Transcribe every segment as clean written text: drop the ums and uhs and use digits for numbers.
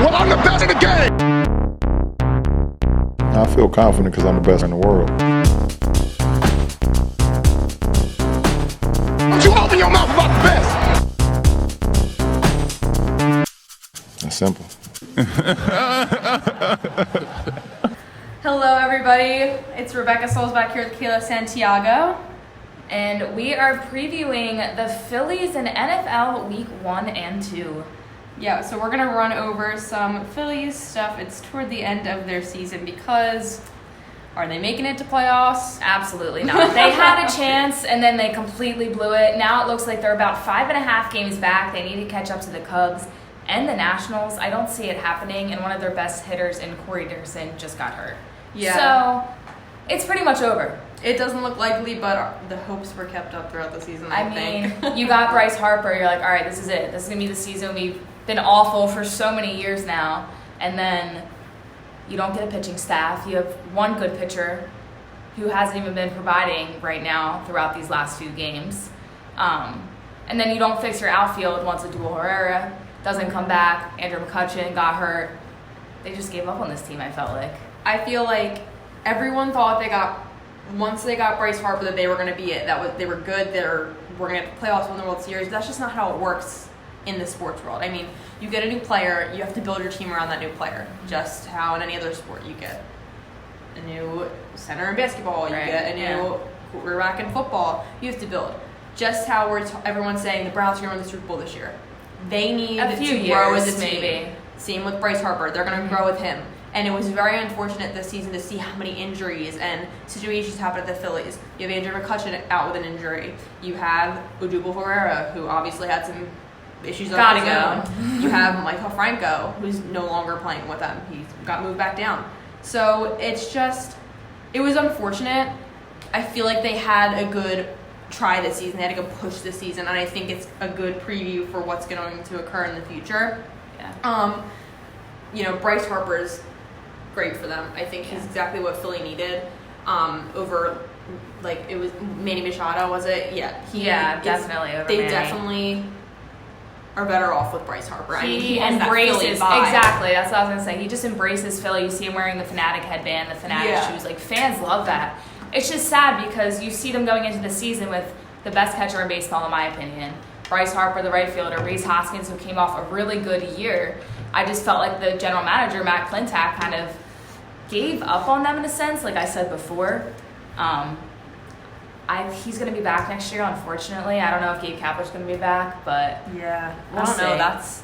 Well, I'm the best in the game. I feel confident because I'm the best in the world. Don't you open your mouth about the best. It's simple. Hello, everybody. It's Rebecca Souls back here with Kayla Santiago. And we are previewing the Phillies in NFL Week 1 and 2. Yeah, so we're going to run over some Phillies stuff. It's toward the end of their season because are they making it to playoffs? Absolutely not. They had a chance and then they completely blew it. Now it looks like they're about 5.5 games back. They need to catch up to the Cubs and the Nationals. I don't see it happening, and one of their best hitters in Corey Dickerson just got hurt. Yeah. So it's pretty much over. It doesn't look likely, but the hopes were kept up throughout the season, I think. You got Bryce Harper. You're like, all right, this is it. This is going to be the season. We've been awful for so many years now. And then you don't get a pitching staff. You have one good pitcher who hasn't even been providing right now throughout these last few games. And then you don't fix your outfield once Odubel Herrera doesn't come back. Andrew McCutchen got hurt. They just gave up on this team, I felt like. I feel like everyone thought once they got Bryce Harper that they were going to be it. They were good. We're going to get the playoffs, win the World Series. That's just not how it works in the sports world. I mean, you get a new player, you have to build your team around that new player. Just how in any other sport you get a new center in basketball, you get a new quarterback in football. You have to build. Just how everyone's saying the Browns are going to win the Super Bowl this year. They need to grow as a team. Same with Bryce Harper. They're going to grow with him. And it was very unfortunate this season to see how many injuries and situations happened at the Phillies. You have Andrew McCutchen out with an injury. You have Odubel Herrera, who obviously had some issues of his own. You have Michael Franco, who's no longer playing with them. He got moved back down. So it was unfortunate. I feel like they had a good try this season. They had a good push this season, and I think it's a good preview for what's going to occur in the future. Yeah. Bryce Harper's great for them. I think he's exactly what Philly needed. It was Manny Machado, was it? Yeah. Definitely over They Manny. Definitely are better off with Bryce Harper. He embraces, exactly, that's what I was going to say. He just embraces Philly. You see him wearing the Fanatic headband, the Fanatic shoes. Like, fans love that. It's just sad because you see them going into the season with the best catcher in baseball, in my opinion. Bryce Harper, the right fielder, Rhys Hoskins, who came off a really good year. I just felt like the general manager, Matt Klentak, kind of gave up on them in a sense, like I said before. He's going to be back next year, unfortunately. I don't know if Gabe Kapler's going to be back, but I we'll don't see. know. That's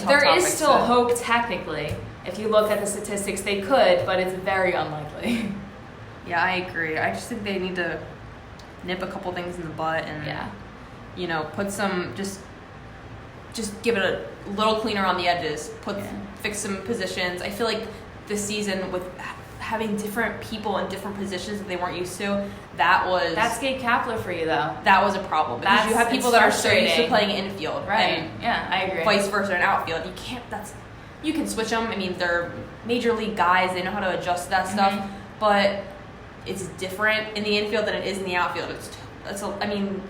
there is still hope technically. If you look at the statistics, they could, but it's very unlikely. Yeah, I agree. I just think they need to nip a couple things in the butt and put some just give it a little cleaner on the edges. Fix some positions. I feel like this season with having different people in different positions that they weren't used to, that's Gabe Kapler for you though. That was a problem because you have people that are so used to playing infield, right? Yeah, I agree. Vice versa in outfield, you can switch them. I mean, they're major league guys; they know how to adjust that stuff, but it's different in the infield than it is in the outfield.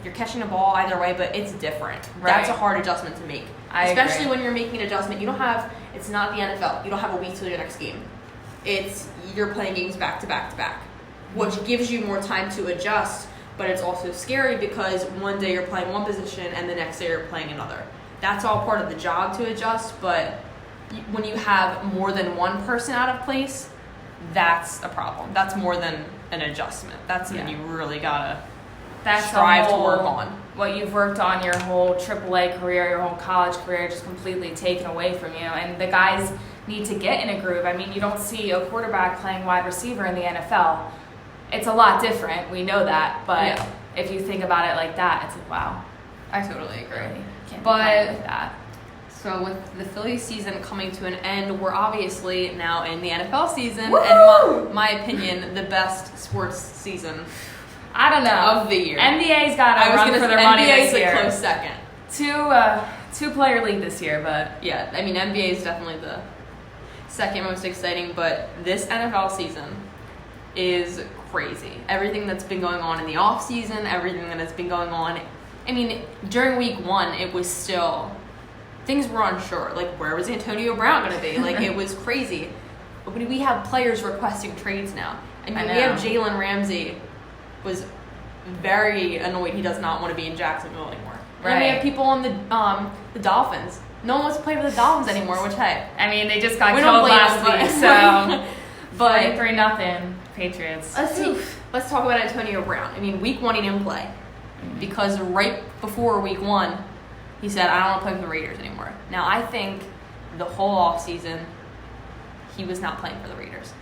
You're catching a ball either way, but it's different. Right. That's a hard adjustment to make. Especially when you're making an adjustment. It's not the NFL. You don't have a week till your next game. You're playing games back to back to back, which gives you more time to adjust, but it's also scary because one day you're playing one position and the next day you're playing another. That's all part of the job to adjust, but when you have more than one person out of place, that's a problem. That's more than an adjustment. That's something you really gotta strive to work on. What you've worked on your whole AAA career, your whole college career, just completely taken away from you. And the guys need to get in a groove. I mean, you don't see a quarterback playing wide receiver in the NFL. It's a lot different. We know that. But if you think about it like that, it's like, wow. I totally agree. Really can't be like that. So with the Phillies season coming to an end, we're obviously now in the NFL season. Woo-hoo! And my opinion, the best sports season I don't know. Of the year. NBA's got to run for their money this year. NBA's a close second. Two-player league this year, but... Yeah, I mean, NBA is definitely the second most exciting, but this NFL season is crazy. Everything that's been going on in the off-season, everything that has been going on. I mean, during week one, it was still things were unsure. Like, where was Antonio Brown going to be? Like, it was crazy. But we have players requesting trades now. I mean, we have Jalen Ramsey was very annoyed he does not want to be in Jacksonville anymore. Right. And we have people on the Dolphins. No one wants to play for the Dolphins anymore, which, hey. I mean, they just got killed last week, so. But 3-0 Patriots. Let's talk about Antonio Brown. I mean, week 1 he didn't play. Because right before week 1, he said, I don't want to play for the Raiders anymore. Now, I think the whole offseason, he was not playing for the Raiders.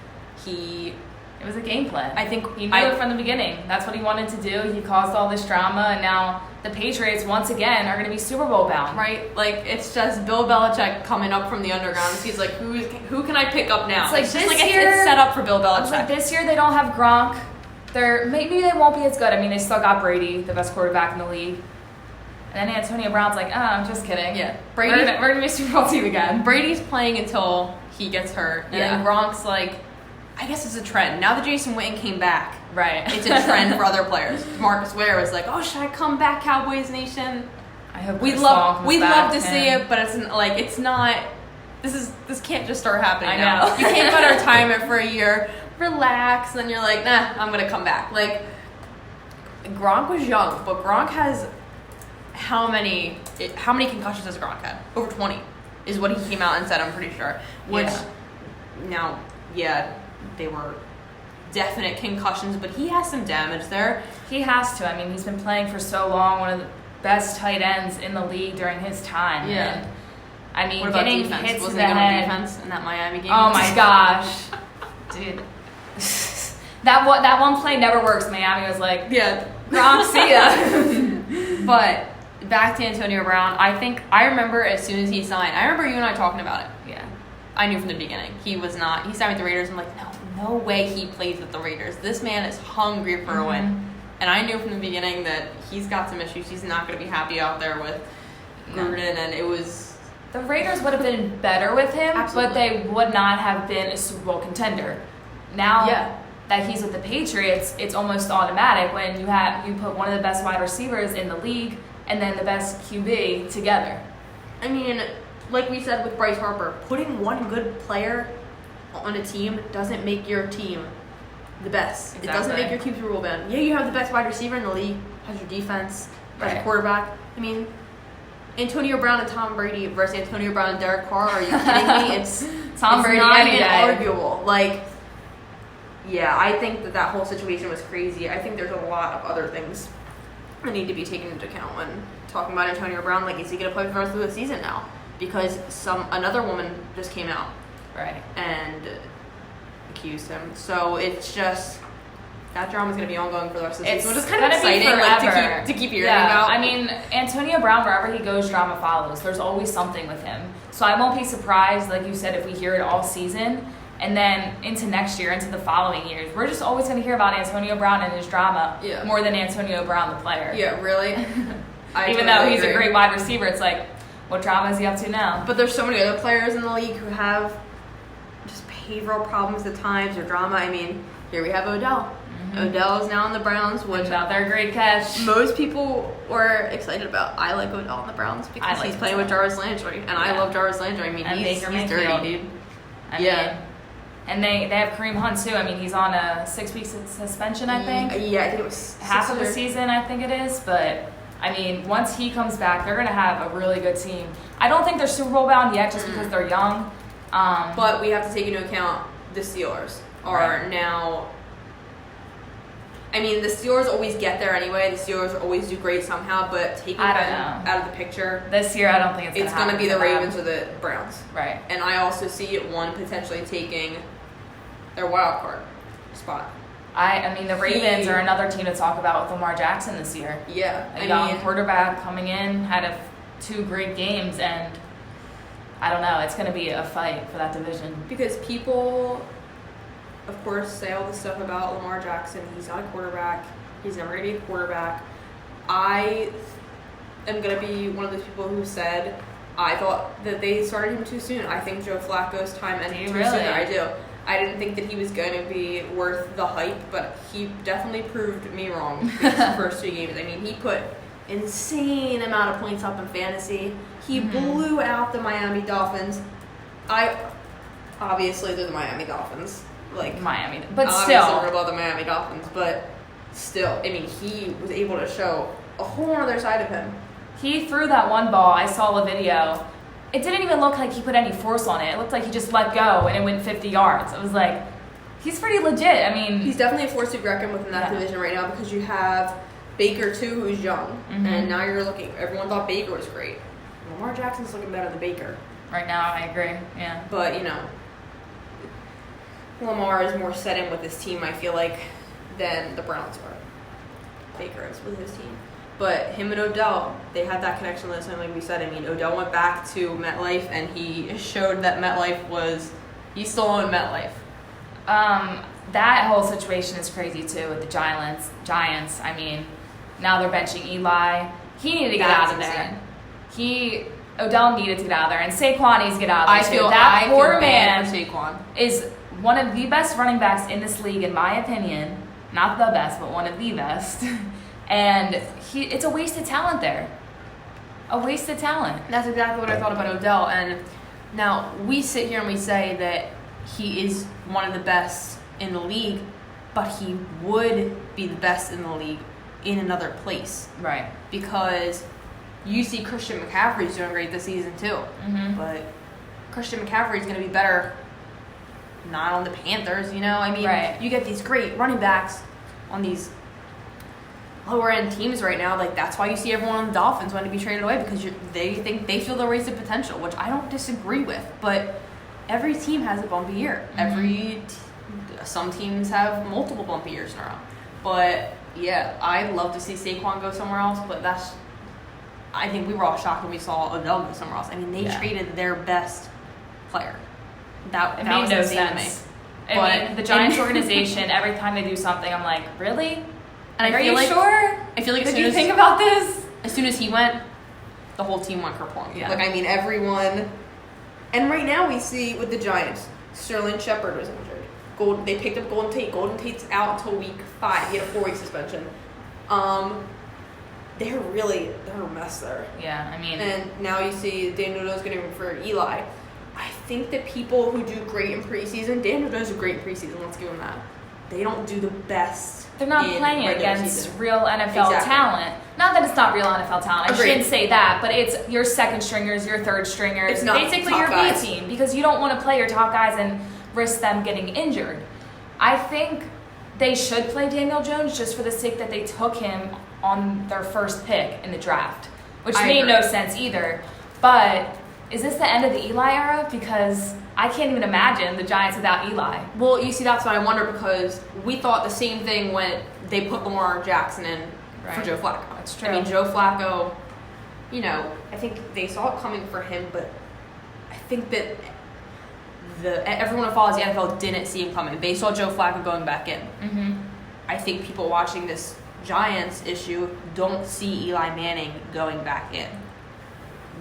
It was a game plan. I think he knew it from the beginning. That's what he wanted to do. He caused all this drama, and now the Patriots, once again, are going to be Super Bowl bound. Right? Like, it's just Bill Belichick coming up from the underground. He's like, who can I pick up now? It's like it's this year, it's set up for Bill Belichick. I was like, this year they don't have Gronk. Maybe they won't be as good. I mean, they still got Brady, the best quarterback in the league. And then Antonio Brown's like, I'm just kidding. Yeah. We're going to be a Super Bowl team again. Brady's playing until he gets hurt. And then Gronk's like, I guess it's a trend. Now that Jason Witten came back, right? It's a trend for other players. Marcus Ware was like, should I come back, Cowboys Nation? I hope we'd love to see it, but it's not. This can't just start happening now. You can't go to retirement for a year, relax, and then you're like, nah, I'm gonna come back. Like, Gronk was young, but Gronk has how many concussions has Gronk had? Over 20 is what he came out and said. I'm pretty sure. Which now, they were definite concussions, but he has some damage there. He has to. I mean, he's been playing for so long, one of the best tight ends in the league during his time. Yeah. And, I mean, what about getting defense? hits Wasn't to the he head. on defense in that Miami game? Oh my gosh, dude. That one play never works. Miami was like, Gronk, see ya. But back to Antonio Brown. I remember as soon as he signed. I remember you and I talking about it. Yeah. I knew from the beginning he was not. He signed with the Raiders. I'm like, no way he plays with the Raiders. This man is hungry for a win. And I knew from the beginning that he's got some issues. He's not going to be happy out there with Gruden, and it was. The Raiders would have been better with him, but they would not have been a Super Bowl contender. Now that he's with the Patriots, it's almost automatic when you put one of the best wide receivers in the league and then the best QB together. I mean, like we said with Bryce Harper, putting one good player on a team doesn't make your team the best. Exactly. It doesn't make your team Super Bowl bound. Yeah, you have the best wide receiver in the league, has your defense, has your quarterback. I mean, Antonio Brown and Tom Brady versus Antonio Brown and Derek Carr. Are you kidding me? It's Brady not any even day. arguable. Like, I think that whole situation was crazy. I think there's a lot of other things that need to be taken into account when talking about Antonio Brown. Like, is he going to play for the rest of the season now? Because another woman just came out, and accused him. So it's just. That drama's going to be ongoing for the rest of the season. Which is kind of exciting to keep hearing about. I mean, Antonio Brown, wherever he goes, drama follows. There's always something with him. So I won't be surprised, like you said, if we hear it all season. And then into next year, into the following years. We're just always going to hear about Antonio Brown and his drama more than Antonio Brown, the player. Yeah, really? Even though he's a great wide receiver, it's like, what drama is he up to now? But there's so many other players in the league who have just behavioral problems at times or drama. I mean, here we have Odell. Odell is now on the Browns, which they're a great catch. Most people were excited about. I like Odell on the Browns because he's playing with Jarvis Landry, and I love Jarvis Landry. I mean, he's dirty, dude. I mean, and they have Kareem Hunt too. I mean, he's on a 6-week suspension, I think. Yeah, I think it was half of the season. I think it is, but I mean, once he comes back, they're gonna have a really good team. I don't think they're Super Bowl bound yet, just because they're young. But we have to take into account the Steelers are now. I mean, the Steelers always get there anyway. The Steelers always do great somehow, but taking them out of the picture this year, I don't think it's going to be the Ravens or the Browns. Right. And I also see one potentially taking their wild card spot. I mean, the Ravens are another team to talk about with Lamar Jackson this year. Yeah. A young quarterback coming in, had 2 great games, and I don't know. It's going to be a fight for that division. Because people, of course, say all this stuff about Lamar Jackson. He's not a quarterback. He's never going to be a quarterback. I am going to be one of those people who said I thought that they started him too soon. I think Joe Flacco's time ended too soon. I do. I didn't think that he was going to be worth the hype, but he definitely proved me wrong in his first 2 games. I mean, he put insane amount of points up in fantasy. He blew out the Miami Dolphins. Obviously, they're the Miami Dolphins. Like Miami, but obviously still, we're above the Miami Dolphins. But still, I mean, he was able to show a whole other side of him. he threw that one ball. I saw a video. It didn't even look like he put any force on it. It looked like he just let go and it went 50 yards. It was like, he's pretty legit. I mean, He's definitely a force to be reckoned with in that division right now because you have Baker too, who's young, and now you're looking. Everyone thought Baker was great. Lamar Jackson's looking better than Baker. right now, I agree. Yeah. But, Lamar is more set in with his team, I feel like, than the Browns are. Baker is with his team. But him and Odell, they had that connection last time, like we said. I mean, Odell went back to MetLife, and he showed that he's still on MetLife. That whole situation is crazy too with the Giants. I mean, now they're benching Eli. He needed to get out of there. Odell needed to get out of there, and Saquon needs to get out of there too. That poor man for Saquon is one of the best running backs in this league, in my opinion. Not the best, but one of the best. And it's a waste of talent there. A waste of talent. That's exactly what I thought about Odell. And now we sit here and we say that he is one of the best in the league, but he would be the best in the league in another place. Right. Because you see Christian McCaffrey's doing great this season too. But Christian McCaffrey's going to be better not on the Panthers, I mean, you get these great running backs on these lower end teams right now. Like, that's why you see everyone on the Dolphins wanting to be traded away, because they feel they're wasted potential, which I don't disagree with. But every team has a bumpy year. Some teams have multiple bumpy years in a row. But yeah, I'd love to see Saquon go somewhere else, but I think we were all shocked when we saw Odell go somewhere else. I mean, they traded their best player. That made was no insane sense. to me. I mean, the Giants organization, every time they do something, I'm like, really? And Are you sure? I feel like Did you think about this? As soon as he went, the whole team went kerplunk. Yeah. Like, I mean, everyone. And right now we see with the Giants, Sterling Shepard was injured. They picked up Golden Tate. Golden Tate's out until week 5. He had a 4-week suspension. They're a mess there. Yeah, I mean. And now you see Daniel Jones going to for Eli. I think that people who do great in preseason, Daniel Jones is great in preseason, let's give him that. They don't do the best. They're not playing against season. real NFL talent. Not that it's not real NFL talent. I shouldn't say that, but it's your second stringers, your third stringers. It's not basically top your guys. B team, because you don't want to play your top guys and risk them getting injured. I think they should play Daniel Jones just for the sake that they took him on their first pick in the draft, which made no sense either. But is this the end of the Eli era? Because I can't even imagine the Giants without Eli. Well, you see, that's what I wonder, because we thought the same thing when they put Lamar Jackson in for Joe Flacco. That's true. I mean, Joe Flacco, I think they saw it coming for him, but I think that everyone who follows the NFL didn't see him coming. They saw Joe Flacco going back in. I think people watching this Giants issue don't see Eli Manning going back in,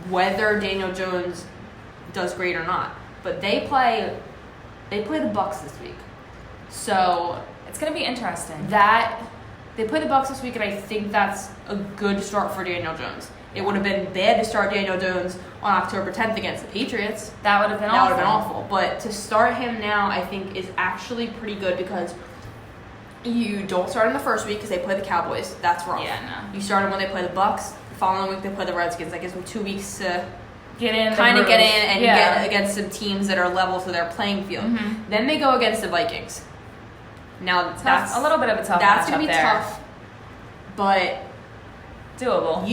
whether Daniel Jones does great or not. But they play the Bucks this week, so It's going to be interesting. they play the Bucks this week, and I think that's a good start for Daniel Jones. It would have been bad to start Daniel Jones on October 10th against the Patriots. That would have been awful. But to start him now, I think, is actually pretty good, because you don't start in the first week because they play the Cowboys. That's wrong. Yeah, no. You start him when they play the Bucks. The following week they play the Redskins. That gives them 2 weeks to get in and get against some teams that are level to their playing field. Then they go against the Vikings. Now that's a little bit of a tough. That's going to be tough, but doable.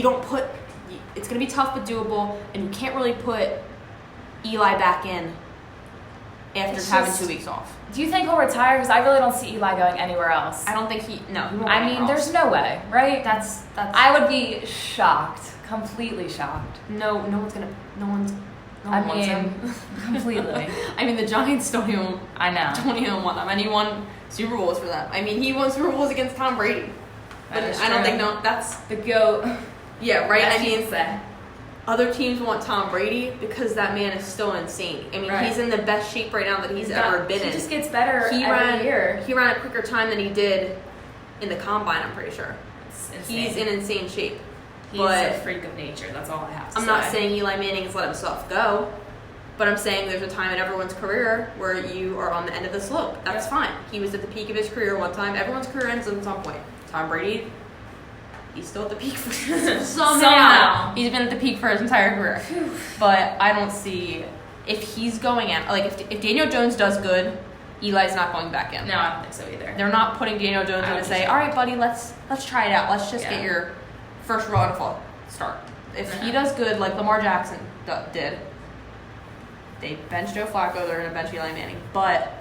It's going to be tough but doable, and you can't really put Eli back in after having 2 weeks off. Do you think he'll retire? Because I really don't see Eli going anywhere else. I don't think he won't. I mean, there's no way, right? That's. I would be shocked, completely shocked. No one's wants him. Completely. I mean, the Giants don't even want him, and he won Super Bowls for them. I mean, he won Super Bowls against Tom Brady. But I don't think that's the GOAT. Yeah, right. I mean, say. Other teams want Tom Brady because that man is still insane. I mean, he's in the best shape right now that he's ever been in. He just gets better every year. He ran a quicker time than he did in the combine, I'm pretty sure. It's insane. He's in insane shape. He's but a freak of nature. That's all I have to say. I'm not saying Eli Manning has let himself go, but I'm saying there's a time in everyone's career where you are on the end of the slope. That's fine. He was at the peak of his career one time. Everyone's career ends at some point. Tom Brady, he's still at the peak for somehow. He's been at the peak for his entire career. But I don't see if he's going out. Like if Daniel Jones does good, Eli's not going back in. No, I don't think so either. They're not putting Daniel Jones in to say, all right, buddy, let's try it out. Let's just get your first real NFL start. If he does good like Lamar Jackson did, they bench Joe Flacco, they're going to bench Eli Manning. But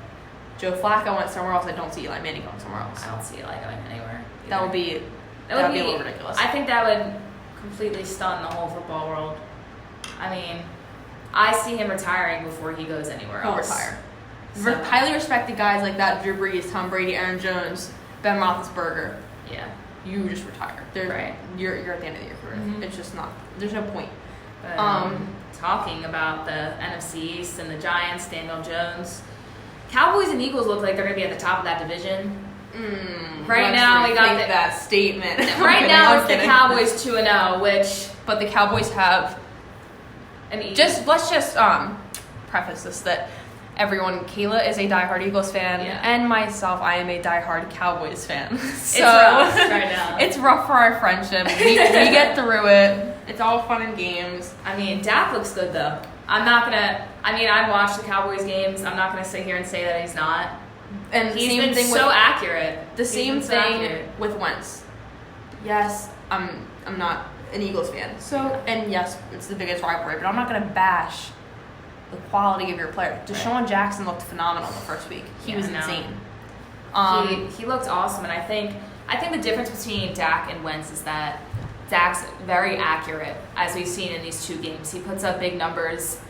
Joe Flacco went somewhere else. I don't see Eli Manning going somewhere else. I don't see Eli going anywhere. That would be a little ridiculous. I think that would completely stun the whole football world. I mean, I see him retiring before he goes anywhere He'll else. retire. So. Highly respected guys like that, Drew Brees, Tom Brady, Aaron Jones, Ben Roethlisberger. Yeah. You just retire. Right. You're at the end of your career. Mm-hmm. It's just not. There's no point. But, talking about the NFC East and the Giants, Daniel Jones, Cowboys and Eagles look like they're going to be at the top of that division. Right now, we got that statement. Right now, it's the Cowboys 2-0, but the Cowboys have. Let's just preface this that. Everyone, Kayla is a diehard Eagles fan, and myself, I am a diehard Cowboys fan. So it's rough right now. It's rough for our friendship. We get through it. It's all fun and games. I mean, Dak looks good though. I watched the Cowboys games. I'm not gonna sit here and say that he's not. And he's been so accurate. The same thing with Wentz. Yes, I'm not an Eagles fan. So and yes, it's the biggest rivalry, but I'm not gonna bash the quality of your player. Deshaun Jackson looked phenomenal the first week. He was insane. He looked awesome, and I think the difference between Dak and Wentz is that Dak's very accurate, as we've seen in these two games. He puts up big numbers.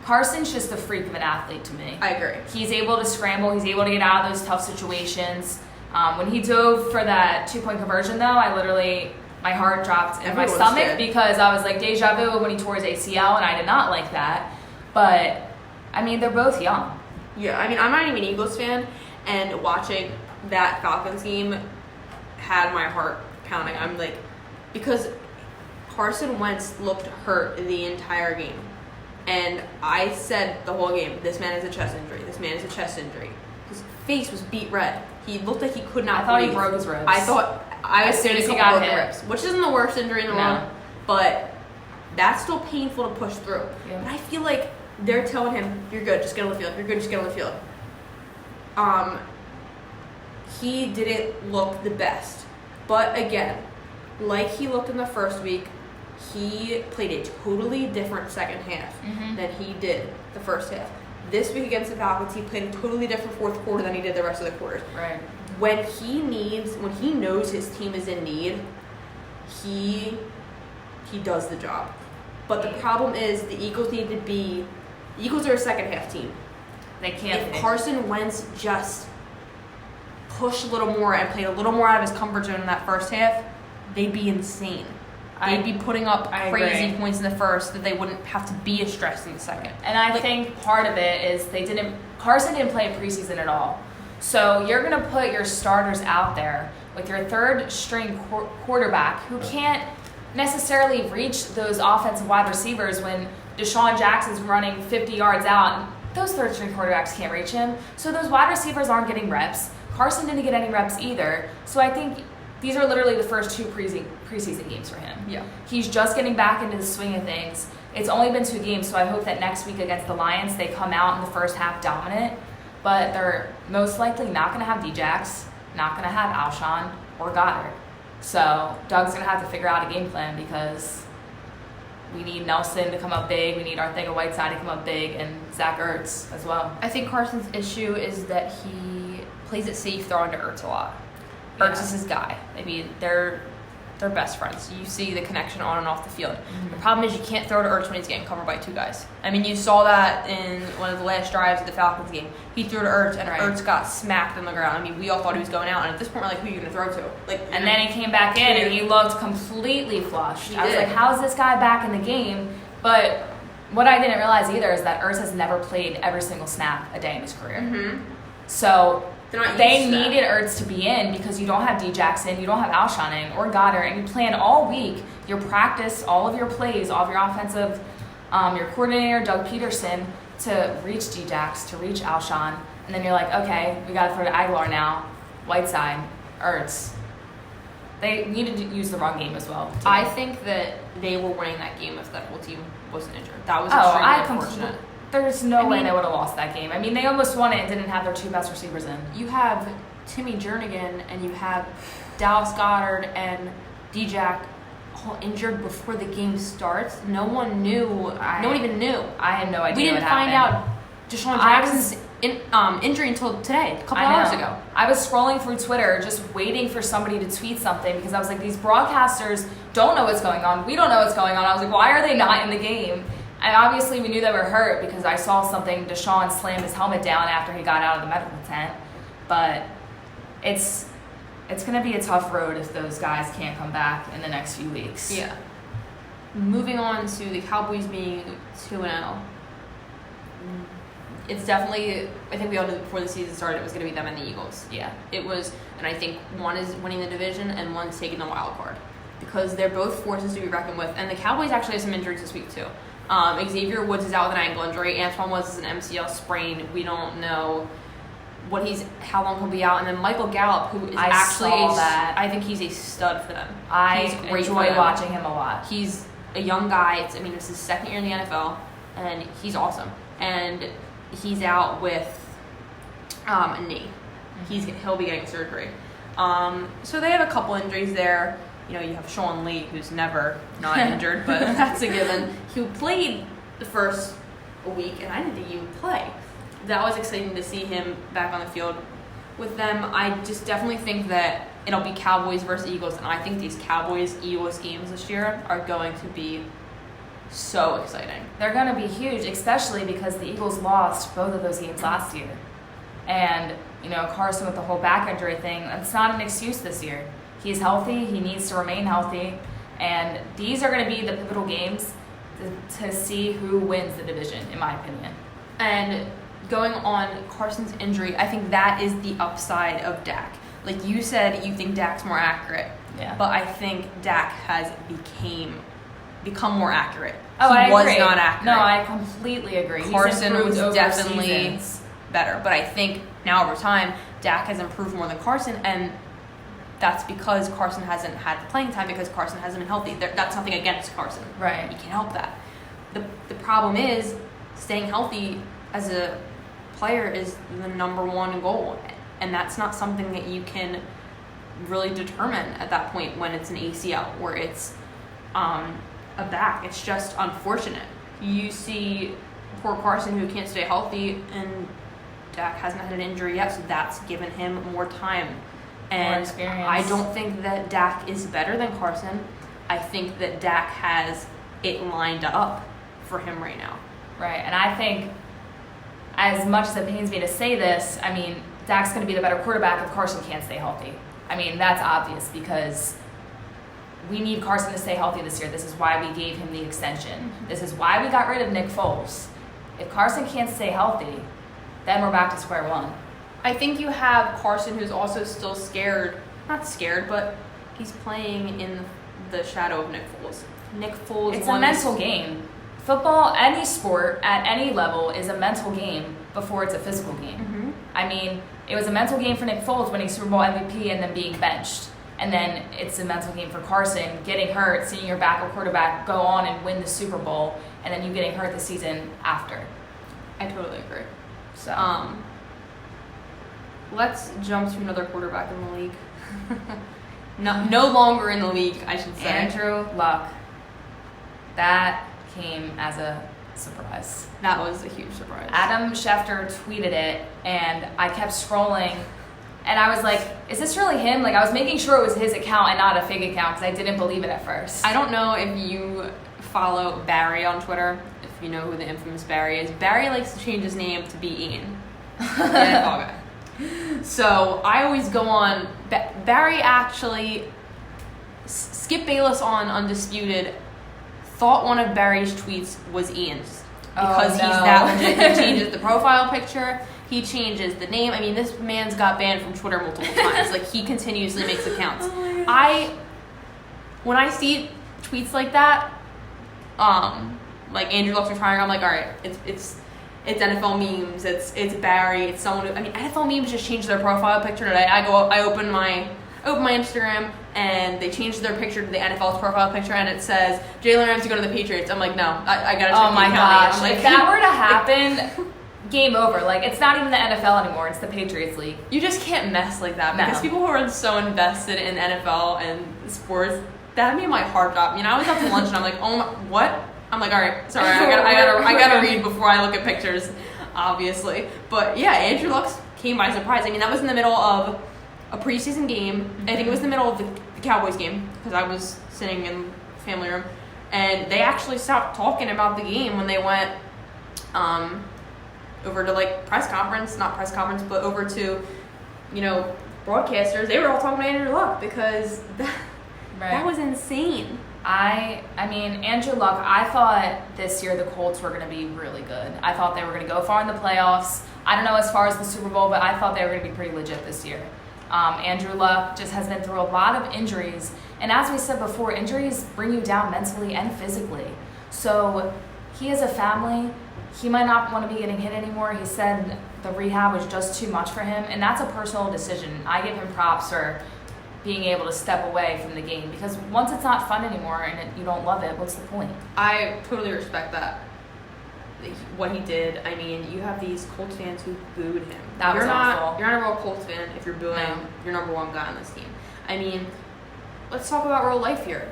Carson's just a freak of an athlete to me. I agree. He's able to scramble. He's able to get out of those tough situations. When he dove for that 2-point conversion, though, my heart dropped in my stomach because I was like deja vu when he tore his ACL, and I did not like that. But, I mean, they're both young. Yeah, I mean, I'm not even an Eagles fan, and watching that Falcons game had my heart pounding. I'm like, because Carson Wentz looked hurt the entire game. And I said the whole game, this man has a chest injury. This man has a chest injury. His face was beat red. He looked like he could not breathe. I thought he broke his ribs. I assumed he got hit. Ribs, which isn't the worst injury in the world, but that's still painful to push through. Yeah. But I feel like they're telling him, you're good, just get on the field. You're good, just get on the field. He didn't look the best. But again, like he looked in the first week, he played a totally different second half than he did the first half. This week against the Falcons, he played a totally different fourth quarter than he did the rest of the quarters. Right. When he knows his team is in need, he does the job. But the problem is the Eagles are a second half team. They can't. If Carson Wentz just pushed a little more and played a little more out of his comfort zone in that first half, they'd be insane. They'd be putting up crazy points in the first that they wouldn't have to be as stressed in the second. And I think part of it is Carson didn't play in preseason at all. So you're going to put your starters out there with your third string quarterback who can't necessarily reach those offensive wide receivers when Deshaun Jackson's running 50 yards out. Those third string quarterbacks can't reach him. So those wide receivers aren't getting reps. Carson didn't get any reps either. So I think these are literally the first two preseason games for him. Yeah. He's just getting back into the swing of things. It's only been 2 games, so I hope that next week against the Lions, they come out in the first half dominant. But they're most likely not going to have Djax, not going to have Alshon or Goddard. So Doug's going to have to figure out a game plan because we need Nelson to come up big. We need Arcega-Whiteside to come up big, and Zach Ertz as well. I think Carson's issue is that he plays it safe throwing to Ertz a lot. Ertz is his guy. I mean, they're best friends. You see the connection on and off the field. The problem is you can't throw to Ertz when he's getting covered by 2 guys. I mean, you saw that in one of the last drives of the Falcons game. He threw to Ertz, and Ertz got smacked on the ground. I mean, we all thought he was going out, and at this point, we're like, who are you going to throw to? And then he came back in, and he looked completely flushed. I was like, how is this guy back in the game? But what I didn't realize either is that Ertz has never played every single snap a day in his career. So They needed Ertz to be in because you don't have D Jackson, you don't have Alshon in or Goddard, and you plan all week. Your practice, all of your plays, all of your offensive, your coordinator Doug Peterson to reach D Jax, to reach Alshon, and then you're like, okay, we got to throw to Aguilar now, Whiteside, Ertz. They needed to use the wrong game as well. I think that they were winning that game if that whole team wasn't injured. That was extremely unfortunate. There's no way they would have lost that game. I mean, they almost won it and didn't have their two best receivers in. You have Timmy Jernigan and you have Dallas Goedert and D-Jack all injured before the game starts. No one knew. No one even knew. I had no idea. We didn't find out Deshaun Jackson's injury until today, a couple hours ago. I was scrolling through Twitter just waiting for somebody to tweet something because I was like, these broadcasters don't know what's going on. We don't know what's going on. I was like, why are they not in the game? And obviously we knew they were hurt because I saw something, Deshaun slammed his helmet down after he got out of the medical tent. But it's going to be a tough road if those guys can't come back in the next few weeks. Yeah. Moving on to the Cowboys being 2-0. It's definitely, I think we all knew before the season started it was going to be them and the Eagles. Yeah. It was, and I think one is winning the division and one's taking the wild card because they're both forces to be reckoned with. And the Cowboys actually have some injuries this week too. Xavier Woods is out with an ankle injury. Antoine Woods is an MCL sprain. We don't know how long he'll be out. And then Michael Gallup, who is I think he's a stud for them. He's great enjoy watching him a lot. He's a young guy. It's his second year in the NFL, and he's awesome. And he's out with a knee. He'll be getting surgery. So they have a couple injuries there. You have Sean Lee, who's never not injured, but that's a given. He played the first week, and I didn't think he would play. That was exciting to see him back on the field with them. I just definitely think that it'll be Cowboys versus Eagles, and I think these Cowboys-Eagles games this year are going to be so exciting. They're going to be huge, especially because the Eagles lost both of those games last year. And, Carson with the whole back injury thing, that's not an excuse this year. He's healthy. He needs to remain healthy. And these are going to be the pivotal games to see who wins the division, in my opinion. And going on Carson's injury, I think that is the upside of Dak. Like you said, you think Dak's more accurate. Yeah. But I think Dak has become more accurate. I was agree. Not accurate. No, I completely agree. Carson was definitely better. But I think now over time, Dak has improved more than Carson, and that's because Carson hasn't had playing time because Carson hasn't been healthy. That's nothing against Carson. Right. You can't help that. The problem is staying healthy as a player is the number one goal. And that's not something that you can really determine at that point when it's an ACL or it's a back. It's just unfortunate. You see poor Carson who can't stay healthy, and Dak hasn't had an injury yet, so that's given him more time. And I don't think that Dak is better than Carson. I think that Dak has it lined up for him right now. Right, and I think as much as it pains me to say this, Dak's going to be the better quarterback if Carson can't stay healthy. That's obvious because we need Carson to stay healthy this year. This is why we gave him the extension. This is why we got rid of Nick Foles. If Carson can't stay healthy, then we're back to square one. I think you have Carson, who's also still not scared, but he's playing in the shadow of Nick Foles. Nick Foles. It's a mental game. Football, any sport at any level, is a mental game before it's a physical game. Mm-hmm. It was a mental game for Nick Foles winning Super Bowl MVP and then being benched. And then it's a mental game for Carson getting hurt, seeing your backup quarterback go on and win the Super Bowl, and then you getting hurt the season after. I totally agree. So, let's jump to another quarterback in the league. No longer in the league, I should say. Andrew Luck. That came as a surprise. That was a huge surprise. Adam Schefter tweeted it, and I kept scrolling, and I was like, is this really him? I was making sure it was his account and not a fake account because I didn't believe it at first. I don't know if you follow Barry on Twitter, if you know who the infamous Barry is. Barry likes to change his name to be Ian. The NFL guy. So I always go on. Barry actually, Skip Bayless on Undisputed, thought one of Barry's tweets was Ian's. because he's that legit. He changes the profile picture. He changes the name. I mean, this man's got banned from Twitter multiple times. Like, he continuously makes accounts. When I see tweets like that, like Andrew Luck's retiring, I'm like, all right, it's NFL memes. It's Barry. It's someone. NFL memes just changed their profile picture today. I open my Instagram and they changed their picture to the NFL's profile picture and it says Jalen Ramsey going to the Patriots. I'm like, no, I gotta check Oh my gosh! I'm like, if that were to happen, game over. Like, it's not even the NFL anymore; it's the Patriots League. You just can't mess like that because people who are so invested in NFL and sports, that made my heart drop. I was out to lunch and I'm like, oh my, what? I'm like, all right, sorry, I gotta read before I look at pictures, obviously. But yeah, Andrew Luck came by surprise. That was in the middle of a preseason game. I think it was in the middle of the Cowboys game because I was sitting in the family room, and they actually stopped talking about the game when they went over to like not press conference, but over to broadcasters. They were all talking about Andrew Luck because that was insane. Andrew Luck, I thought this year the Colts were going to be really good. I thought they were going to go far in the playoffs. I don't know as far as the Super Bowl, but I thought they were going to be pretty legit this year. Andrew Luck just has been through a lot of injuries. And as we said before, injuries bring you down mentally and physically. So he has a family. He might not want to be getting hit anymore. He said the rehab was just too much for him. And that's a personal decision. I give him props for being able to step away from the game, because once it's not fun anymore and you don't love it, what's the point? I totally respect that. What he did. You have these Colts fans who booed him. That was awful. You're not a real Colts fan if you're booing your number one guy on this team. Let's talk about real life here.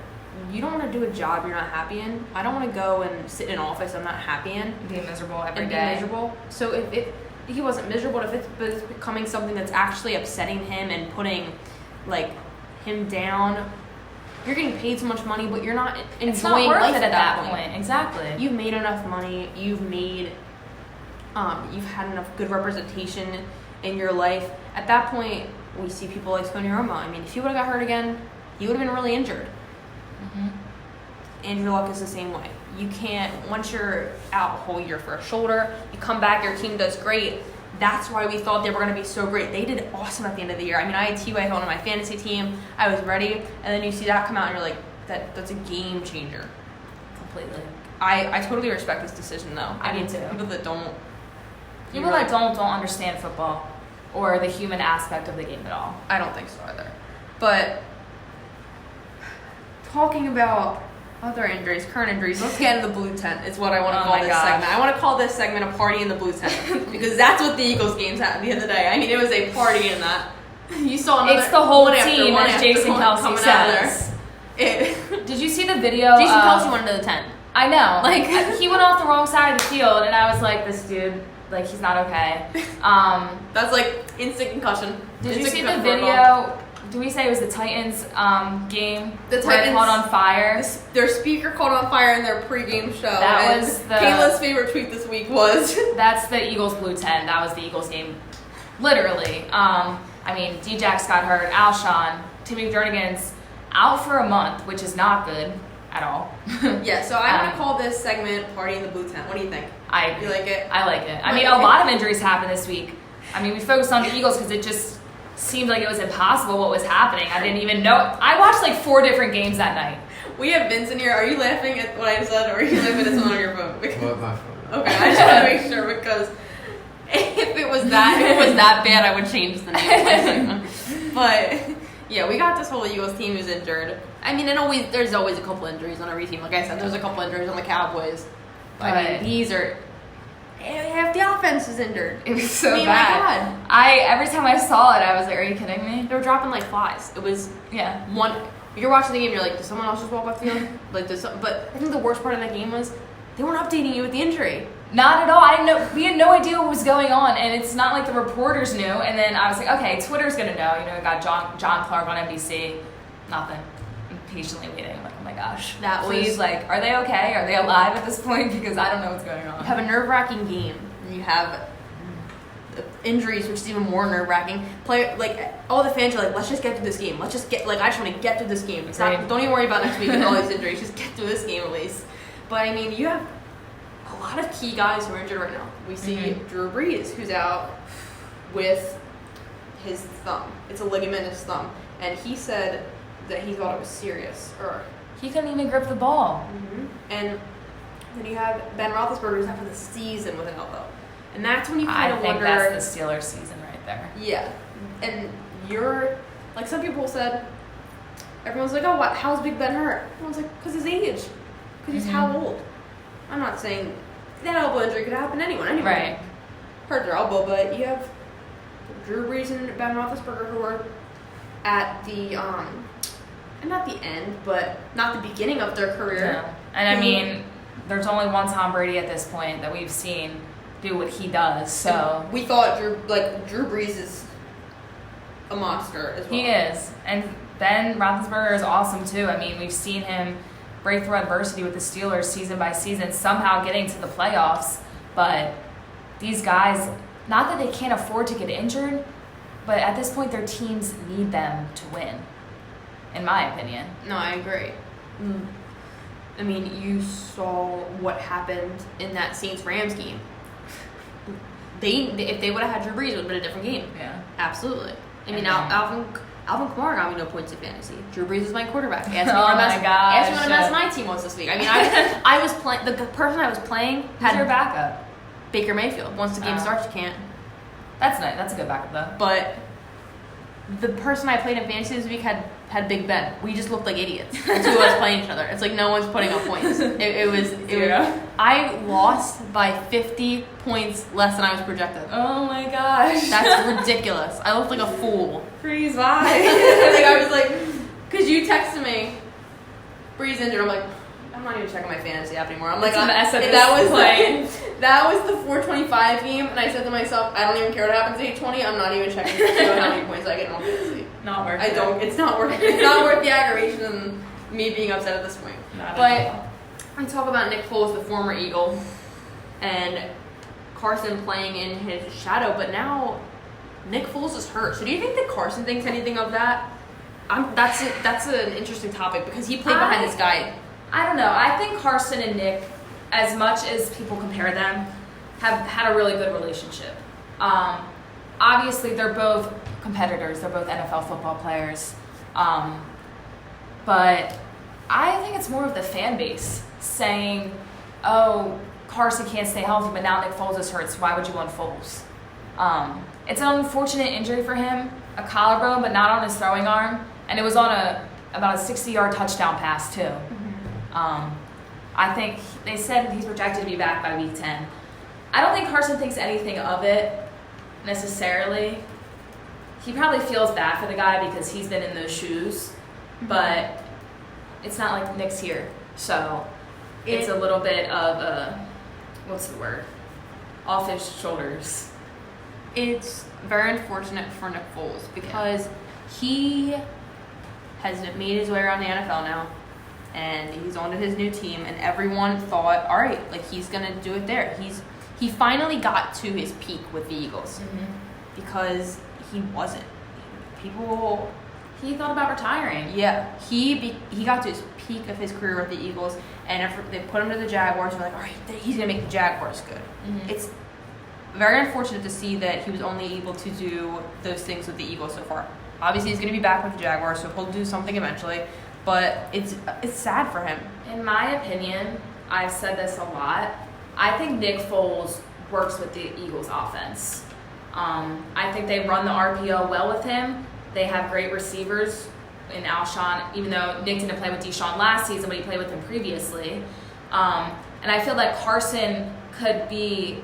You don't want to do a job you're not happy in. I don't want to go and sit in an office I'm not happy in. Be miserable every day. Be miserable. So if he wasn't miserable, if it's becoming something that's actually upsetting him and putting him down, you're getting paid so much money, but you're not enjoying life at that point. Exactly. You've made enough money. You've had enough good representation in your life. At that point, we see people like Tony Romo. If he would have got hurt again, he would have been really injured. Mm-hmm. Andrew Luck is the same way. You can't, once you're out a whole year for a shoulder, you come back, your team does great. That's why we thought they were going to be so great. They did awesome at the end of the year. I had T.Y. Hilton on my fantasy team. I was ready. And then you see that come out and you're like, that's a game changer. Completely. I totally respect this decision, though. I do too. People that don't understand football or the human aspect of the game at all. I don't think so either. But talking about other injuries, current injuries, let's get into the blue tent. It's what I want to call this segment. I want to call this segment a party in the blue tent because that's what the Eagles games had the other day. It was a party in that. You saw another. It's the whole team, as Jason Kelsey says. Did you see the video? Jason Kelsey went into the tent. I know. He went off the wrong side of the field, and I was like, this dude, he's not okay. That's instant concussion. Did you see the video? Do we say it was the Titans game? The Titans caught on fire. Their speaker caught on fire in their pregame show. That was Kayla's favorite tweet this week was. That's the Eagles blue tent. That was the Eagles game, literally. D-Jax got hurt. Alshon, Timmy Jernigan's out for a month, which is not good at all. Yeah. So I want to call this segment "Party in the Blue Tent." What do you think? You like it? I like it. A lot of injuries happened this week. We focused on the Eagles because it just seemed like it was impossible what was happening. I didn't even know. I watched 4 different games that night. We have Vince in here. Are you laughing at what I said, or are you laughing at something on your phone? What, my phone? Okay, I just want to make sure because if it was that bad, I would change the name of my segment. But yeah, we got this whole Eagles team who's injured. There's always a couple injuries on every team. Like I said, there's a couple injuries on the Cowboys. But these are. Half the offense is injured. It was so bad. My God. Every time I saw it, I was like, are you kidding me? They were dropping like flies. It was you're watching the game, you're like, does someone else just walk off the field? But I think the worst part of that game was they weren't updating you with the injury. Not at all. I didn't know. We had no idea what was going on, and it's not like the reporters knew. And then I was like, okay, Twitter's gonna know. I got John Clark on NBC. Nothing. I'm patiently waiting. I'm like, oh my gosh. Please, are they okay? Are they alive at this point? Because I don't know what's going on. You have a nerve-wracking game, and you have injuries, which is even more nerve-wracking. All the fans are like, let's just get through this game. Let's just get, I just want to get through this game. Don't even worry about next week and all these injuries. Just get through this game at least. But you have a lot lot of key guys who are injured right now. We see Drew Brees, who's out with his thumb. It's a ligament in his thumb. And he said that he thought it was serious. He couldn't even grip the ball. And then you have Ben Roethlisberger, who's out for the season with an elbow. And that's when you kind of wonder. I think that's the Steelers season right there. Yeah. And you're, like some people said, everyone's like, oh, how's Big Ben hurt? Everyone's like, because his age. Because he's how old? I'm not saying that elbow injury could happen to anyone. Anyone Right. hurt their elbow, but you have Drew Brees and Ben Roethlisberger who are at the, not the end, but not the beginning of their career. Yeah. And I mean, there's only one Tom Brady at this point that we've seen do what he does. So and we thought Drew Brees is a monster as well. He is. And Ben Roethlisberger is awesome too. I mean, we've seen him break through adversity with the Steelers season by season, somehow getting to the playoffs. But these guys, not that they can't afford to get injured, but at this point their teams need them to win, in my opinion. No, I agree. I mean, you saw what happened in that Saints-Rams game. If they would have had Drew Brees, it would have been a different game. Yeah. Absolutely. I mean, And Alvin Kamara got me no points in fantasy. Drew Brees is my quarterback. Ask me Oh what a my mess, gosh. ask me what a mess my team was this week. I mean, I was playing. The person I was playing Who's had your backup? Baker Mayfield. Once the game starts, you can't. That's nice. That's a good backup though. But the person I played in fantasy this week had Big Ben. We just looked like idiots. The two of us playing each other. It's like no one's putting up points. It was. I lost by 50 points less than I was projected. Oh my gosh. That's ridiculous. I looked like a fool. Freeze vibe. Like I was like, because you texted me, Bree's injured. I'm like, I'm not even checking my fantasy app anymore. I'm like, that was the 425 game, and I said to myself, I don't even care what happens at 820. I'm not even checking to see how many points I get in fantasy. Not worth I it. don't. It's not worth. It's not worth the aggravation and me being upset at this point. But I talk about Nick Foles, the former Eagle, and Carson playing in his shadow. But now Nick Foles is hurt. So do you think that Carson thinks anything of that? That's an interesting topic because he played behind this guy. I don't know. I think Carson and Nick, as much as people compare them, have had a really good relationship. Obviously, they're both competitors. They're both NFL football players. But I think it's more of the fan base saying, oh, Carson can't stay healthy, but now Nick Foles is hurt, so why would you want Foles? It's an unfortunate injury for him, a collarbone, but not on his throwing arm. And it was on about a 60-yard touchdown pass, too. I think they said he's projected to be back by week 10. I don't think Carson thinks anything of it necessarily. He probably feels bad for the guy because he's been in those shoes, but it's not like Nick's here. So it's a little bit of off his shoulders. It's very unfortunate for Nick Foles because he has made his way around the NFL now. And he's on to his new team, and everyone thought, all right, like he's gonna do it there. He finally got to his peak with the Eagles because he wasn't. He thought about retiring. Yeah, he got to his peak of his career with the Eagles, and after they put him to the Jaguars, we're like, all right, he's gonna make the Jaguars good. It's very unfortunate to see that he was only able to do those things with the Eagles so far. Obviously, he's gonna be back with the Jaguars, so he'll do something eventually. But it's sad for him. In my opinion, I've said this a lot, I think Nick Foles works with the Eagles offense. I think they run the RPO well with him. They have great receivers in Alshon, even though Nick didn't play with Deshaun last season, but he played with him previously. And I feel like Carson could be,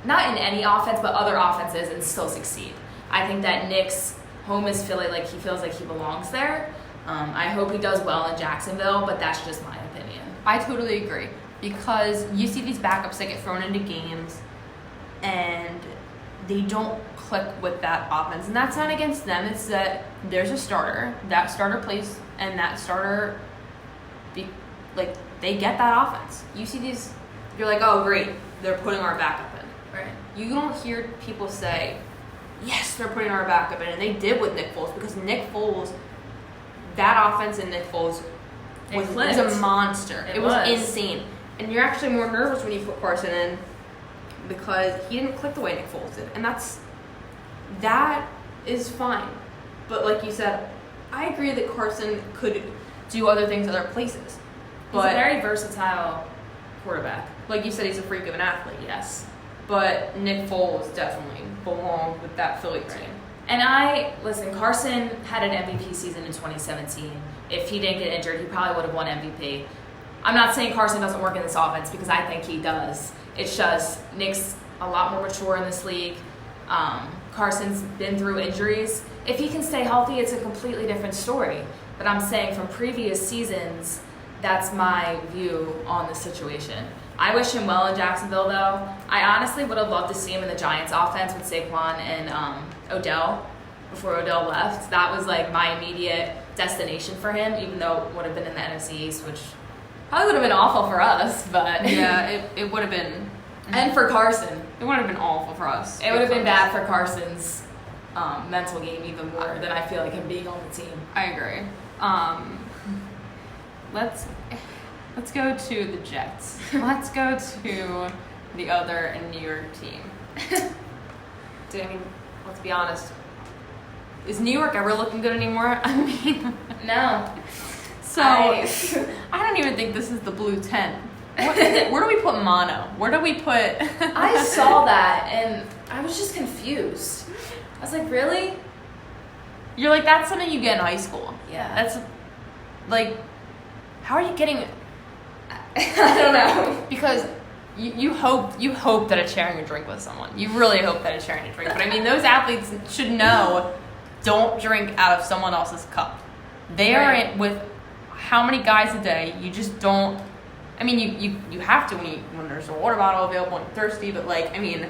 not in any offense, but other offenses and still succeed. I think that Nick's home is Philly, like he feels like he belongs there. I hope he does well in Jacksonville, but that's just my opinion. I totally agree because you see these backups that get thrown into games and they don't click with that offense. And that's not against them. It's that there's a starter. That starter plays, and that starter, they get that offense. You see these, you're like, oh, great, they're putting our backup in. Right. You don't hear people say, yes, they're putting our backup in. And they did with Nick Foles because Nick Foles, that offense in Nick Foles was a monster. It was insane. And you're actually more nervous when you put Carson in because he didn't click the way Nick Foles did. And that is fine. But like you said, I agree that Carson could do other things other places. He's a very versatile quarterback. Like you said, he's a freak of an athlete. Yes. But Nick Foles definitely belonged with that Philly team. And Carson had an MVP season in 2017. If he didn't get injured, he probably would have won MVP. I'm not saying Carson doesn't work in this offense because I think he does. It's just Nick's a lot more mature in this league. Carson's been through injuries. If he can stay healthy, it's a completely different story. But I'm saying from previous seasons, that's my view on the situation. I wish him well in Jacksonville, though. I honestly would have loved to see him in the Giants offense with Saquon and Odell before Odell left. That was like my immediate destination for him, even though it would have been in the NFC East, which probably would have been awful for us, but yeah, it would have been. And for Carson. It would have been awful for us. It would have been bad for Carson's mental game even more than I feel like him being on the team. I agree. Let's go to the Jets. Let's go to the other New York team. I mean, let's be honest. Is New York ever looking good anymore? I mean, no. So I don't even think this is the blue tent. Where do we put mono? Where do we put? I saw that and I was just confused. I was like, really? You're like, that's something you get in high school. Yeah. That's like, how are you getting? I don't know. Because you hope that it's sharing a drink with someone. You really hope that it's sharing a drink. But I mean, those athletes should know, don't drink out of someone else's cup. They are in with how many guys a day? You just don't. I mean, you have to when there's a water bottle available and you're thirsty. But like, I mean,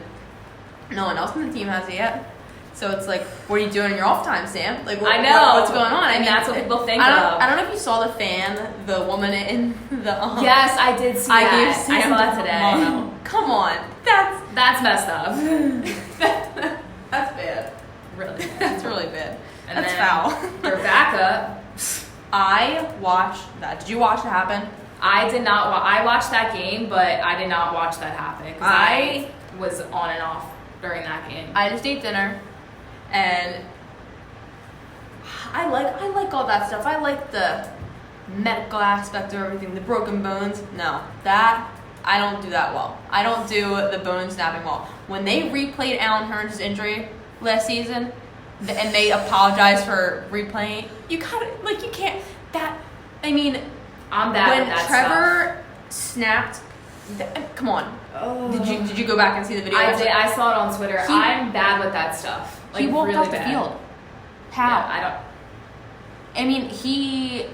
no one else on the team has it yet. So it's like, what are you doing in your off time, Sam? Like, I know what's going on. I mean, that's what people think I don't know if you saw the fan, the woman in the. Yes, I did see that. I saw that today. Mono. Come on, that's messed up. That's bad. Really bad. That's really bad. And that's then foul. Their backup. I watched that. Did you watch it happen? I did not. I watched that game, but I did not watch that happen because I was on and off during that game. I just ate dinner, and I like all that stuff. I like the medical aspect of everything, the broken bones. No, that I don't do that well. I don't do the bone snapping well. When they replayed Allen Hurns' injury last season, and they apologized for replaying, you can't. I mean, I'm bad when with that Trevor snapped. Come on. Oh. Did you go back and see the video? I did. I saw it on Twitter. I'm bad with that stuff. Like, he walked really off the bad. field. How? Yeah, I mean, he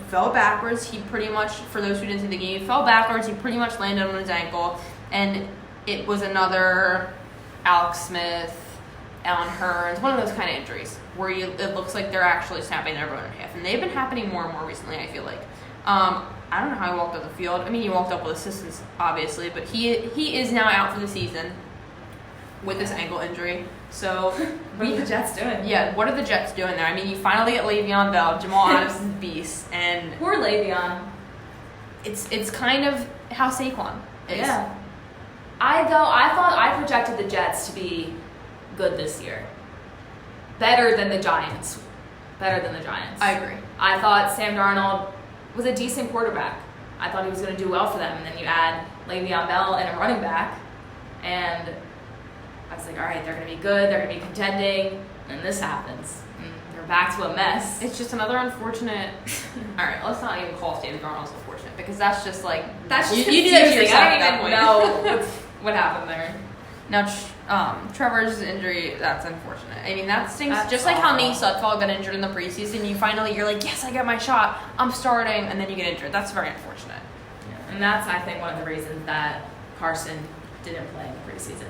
fell backwards. He pretty much, for those who didn't see the game, fell backwards. He pretty much landed on his ankle. And it was another Alex Smith, Allen Hurns, one of those kind of injuries where it looks like they're actually snapping their bone in half. And they've been happening more and more recently, I feel like. I don't know how he walked off the field. I mean, he walked up with assistance, obviously. But he is now out for the season with this ankle injury. So what are the Jets doing? Yeah, what are the Jets doing there? I mean, you finally get Le'Veon Bell, Jamal Adams is a beast, and Poor Le'Veon. It's kind of how Saquon is. Yeah. I thought I projected the Jets to be good this year. Better than the Giants. I agree. I thought Sam Darnold was a decent quarterback. I thought he was going to do well for them, and then you add Le'Veon Bell and a running back, and I was like, all right, they're going to be good, they're going to be contending, and this happens. And they're back to a mess. It's just another unfortunate. All right, let's not even call David Darnold unfortunate because that's just like you do that to yourself I at that don't point. even know what happened there. Now, Trevor's injury, that's unfortunate. I mean, that stinks. That's just like how awful. Nate Sudfeld got injured in the preseason, you're like, yes, I got my shot, I'm starting, and then you get injured. That's very unfortunate. Yeah. And that's, I think, one of the reasons that Carson didn't play in the preseason.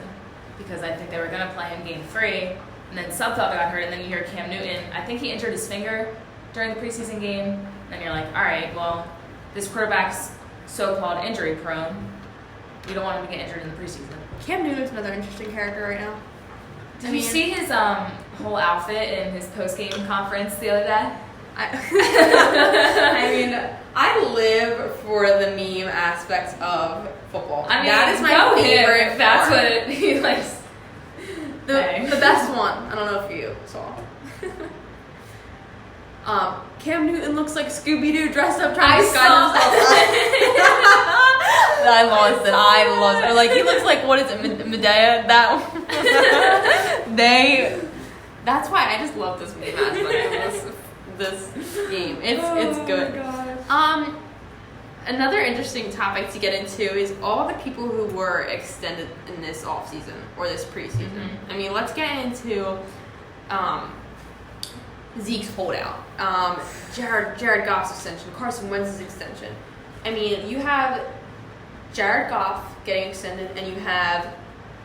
Because I think they were going to play in game 3, and then Sudfeld got hurt, and then you hear Cam Newton. I think he injured his finger during the preseason game. And then you're like, all right, well, this quarterback's so-called injury prone. You don't want him to get injured in the preseason. Cam Newton's another interesting character right now. Did you see his whole outfit in his post-game conference the other day? I mean, I live for the meme aspects of football. I mean, that is my go favorite. him if that's part. what he likes. The best one. I don't know if you saw. Cam Newton looks like Scooby-Doo dressed up trying to disguise himself. I lost it. Or like he looks like, what is it, Medea? That's why I just love this meme aspect of this game. It's good. Another interesting topic to get into is all the people who were extended in this offseason or this preseason. Mm-hmm. I mean, let's get into Zeke's holdout, Jared Goff's extension, Carson Wentz's extension. I mean, you have Jared Goff getting extended, and you have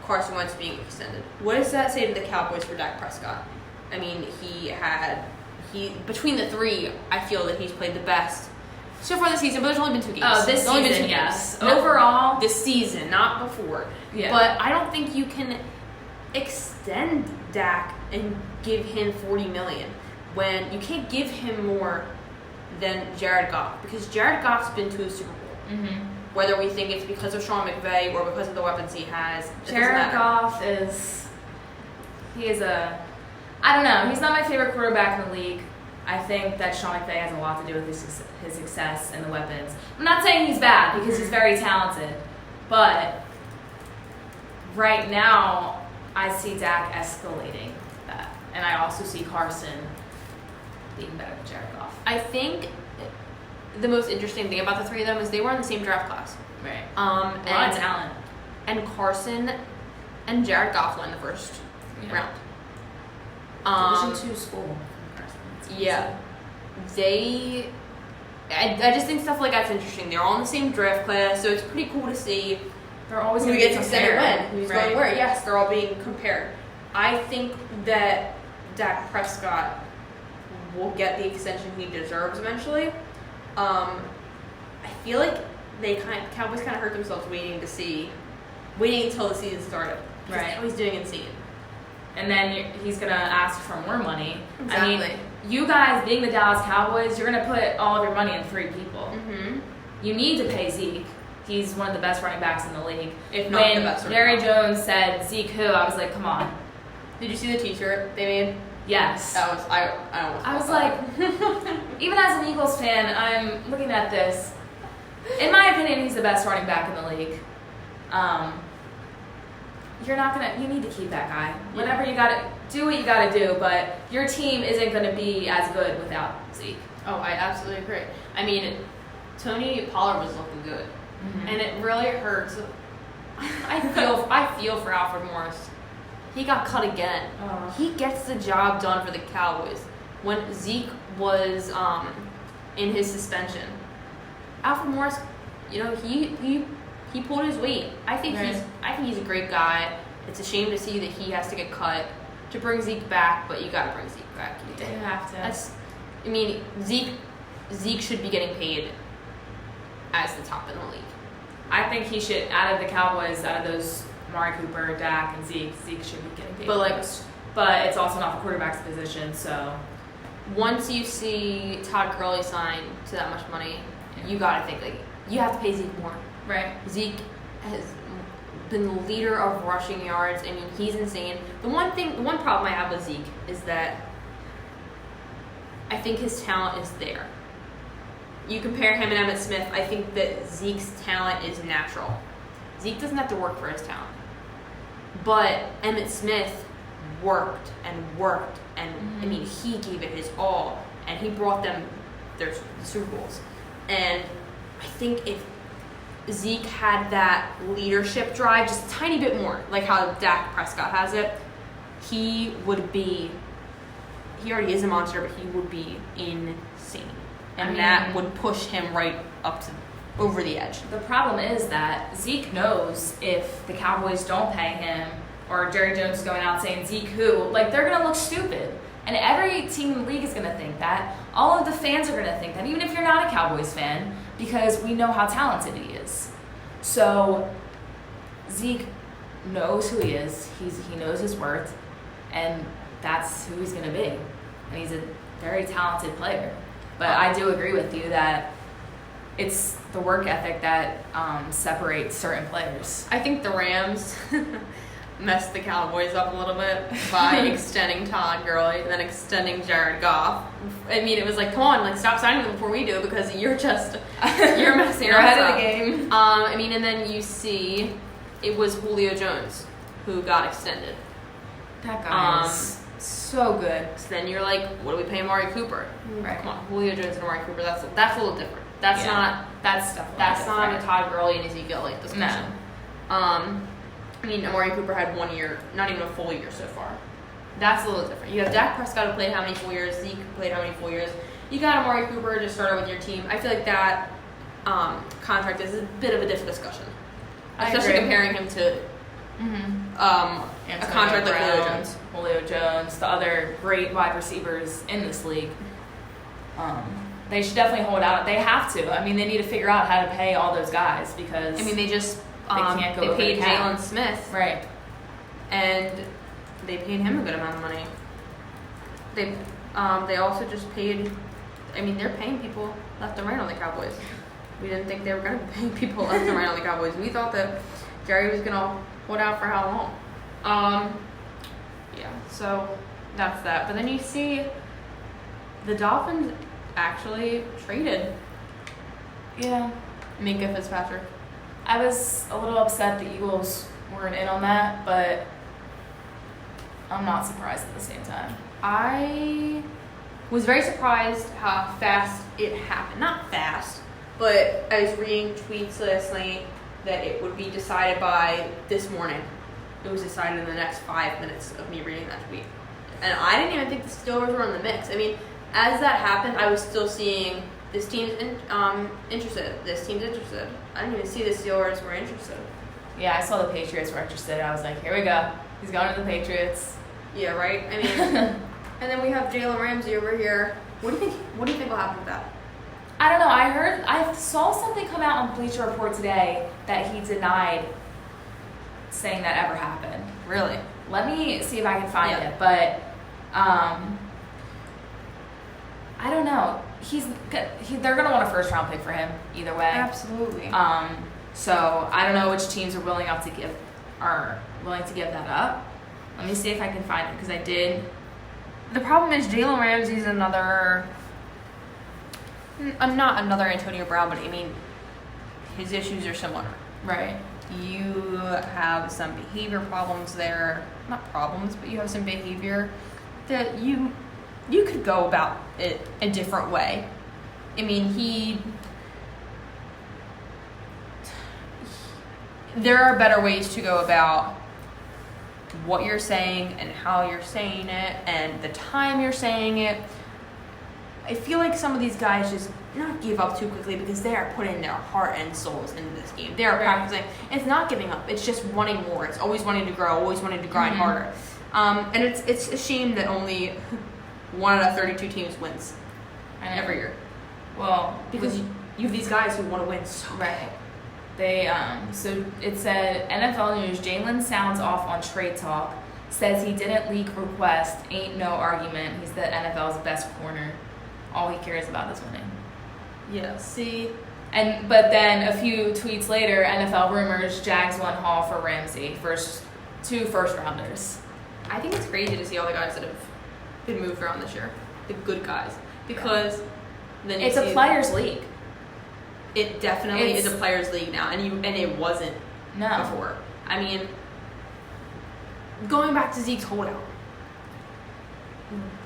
Carson Wentz being extended. What does that say to the Cowboys for Dak Prescott? I mean, between the three, I feel that he's played the best so far this season, but there's only been 2 games. Oh, this There's only been season, 2 yes. games. No, Overall, this season, not before. Yeah. But I don't think you can extend Dak and give him $40 million when you can't give him more than Jared Goff, because Jared Goff's been to a Super Bowl. Mm-hmm. Whether we think it's because of Sean McVay or because of the weapons he has, Jared Goff I don't know. He's not my favorite quarterback in the league. I think that Sean McVay has a lot to do with his success and the weapons. I'm not saying he's bad, because he's very talented, but right now I see Dak escalating that, and I also see Carson being better than Jared Goff. I think the most interesting thing about the three of them is they were in the same draft class. Right. A lot of talent. And Carson and Jared Goff were in the first round. Division II school. Yeah. I just think stuff like that's interesting. They're all in the same draft class, so it's pretty cool to see They're always who going to gets extended when, who's right. going where. Yes, they're all being compared. I think that Dak Prescott will get the extension he deserves eventually. I feel like Cowboys kind of hurt themselves waiting until the season started. Right. Now he's doing insane. And then he's going to ask for more money. Exactly. I mean, you guys, being the Dallas Cowboys, you're going to put all of your money in 3 people. Mm-hmm. You need to pay Zeke. He's one of the best running backs in the league. If not when the best running Jerry back. Jones said, Zeke who? I was like, come on. Did you see the T-shirt they made? Yes. That was I was like, even as an Eagles fan, I'm looking at this. In my opinion, he's the best running back in the league. You need to keep that guy. Whatever you gotta do, what you gotta do, but your team isn't gonna be as good without Zeke. Oh, I absolutely agree. I mean, Tony Pollard was looking good, and it really hurts. I feel for Alfred Morris. He got cut again. Oh. He gets the job done for the Cowboys. When Zeke was in his suspension, Alfred Morris, he pulled his weight. I think he's a great guy. It's a shame to see that he has to get cut to bring Zeke back, but you got to bring Zeke back. You have to. Zeke should be getting paid as the top in the league. I think he should, out of the Cowboys, out of those Amari Cooper, Dak, and Zeke should be getting paid. But it's also not the quarterback's position, so. Once you see Todd Gurley sign to that much money, you got to think, you have to pay Zeke more. Right. Zeke has been the leader of rushing yards. I mean, he's insane. The one problem I have with Zeke is that I think his talent is there. You compare him and Emmitt Smith, I think that Zeke's talent is natural. Zeke doesn't have to work for his talent. But Emmitt Smith worked, and I mean, he gave it his all, and he brought them their Super Bowls. And I think if Zeke had that leadership drive just a tiny bit more, like how Dak Prescott has it, he already is a monster, but he would be insane. And that would push him right up to over the edge. The problem is that Zeke knows if the Cowboys don't pay him, or Jerry Jones is going out saying Zeke who, they're going to look stupid. And every team in the league is going to think that. All of the fans are going to think that, even if you're not a Cowboys fan, because we know how talented he is. So Zeke knows who he is. He knows his worth, and that's who he's going to be. And he's a very talented player. But I do agree with you that it's the work ethic that separates certain players. I think the Rams messed the Cowboys up a little bit by extending Todd Gurley and then extending Jared Goff. I mean, it was like, come on, like stop signing them before we do because you're messing You're ahead of the game. I mean, and then you see it was Julio Jones who got extended. That guy is so good. So then you're like, what do we pay Amari Cooper? Right. Come on, Julio Jones and Amari Cooper. That's a little different. That's not a Todd Gurley and Ezekiel Elliott discussion. No. I mean, Amari Cooper had 1 year, not even a full year so far. That's a little different. You have Dak Prescott who played how many full years? Zeke played how many full years? You got Amari Cooper to start with your team. I feel like that contract is a bit of a different discussion, especially comparing him to a contract like Julio Jones, the other great wide receivers in this league. They should definitely hold out. They have to. I mean, they need to figure out how to pay all those guys because they just they can't go over paid the cap. Jalen Smith, right? And they paid him a good amount of money. They also just paid. I mean, they're paying people left and right on the Cowboys. We didn't think they were going to be paying people left and right on the Cowboys. We thought that Jerry was going to hold out for how long. Yeah, so that's that. But then you see the Dolphins actually traded Minka Fitzpatrick. I was a little upset the Eagles weren't in on that, but I'm not surprised at the same time. I was very surprised how fast it happened. Not fast, but I was reading tweets last night that it would be decided by this morning. It was decided in the next 5 minutes of me reading that tweet. And I didn't even think the Steelers were in the mix. I mean, as that happened, I was still seeing this team's interested. This team's interested. I didn't even see the Steelers were interested. Yeah, I saw the Patriots were interested. I was like, here we go. He's going to the Patriots. Yeah, right? I mean, and then we have Jalen Ramsey over here. What do you think will happen with that? I don't know. I saw something come out on Bleacher Report today that he denied saying that ever happened. Really? Let me see if I can find it. But I don't know. They're gonna want a first round pick for him either way. Absolutely. So I don't know which teams are willing to give that up. Let me see if I can find it because I did. The problem is Jalen Ramsey's another. I'm not another Antonio Brown, but I mean, his issues are similar. Right. You have some behavior problems there. Not problems, but you have some behavior that you could go about it a different way. I mean, there are better ways to go about what you're saying and how you're saying it and the time you're saying it. I feel like some of these guys just not give up too quickly because they are putting their heart and souls into this game. They are practicing. It's not giving up. It's just wanting more. It's always wanting to grow, always wanting to grind harder. And it's a shame that only 1 out of 32 teams wins every year. Well, because you have these guys who want to win so right. They so it said NFL News, Jalen sounds off on trade talk, says he didn't leak request, ain't no argument. He's the NFL's best corner. All he cares about is winning. Yeah, see. But then a few tweets later, NFL rumors, Jags want Hall for Ramsey, two first rounders. I think it's crazy to see all the guys that have been moved around this year, the good guys, because then it's a players' league. It definitely is a players' league now, and it wasn't before. I mean, going back to Zeke's holdout,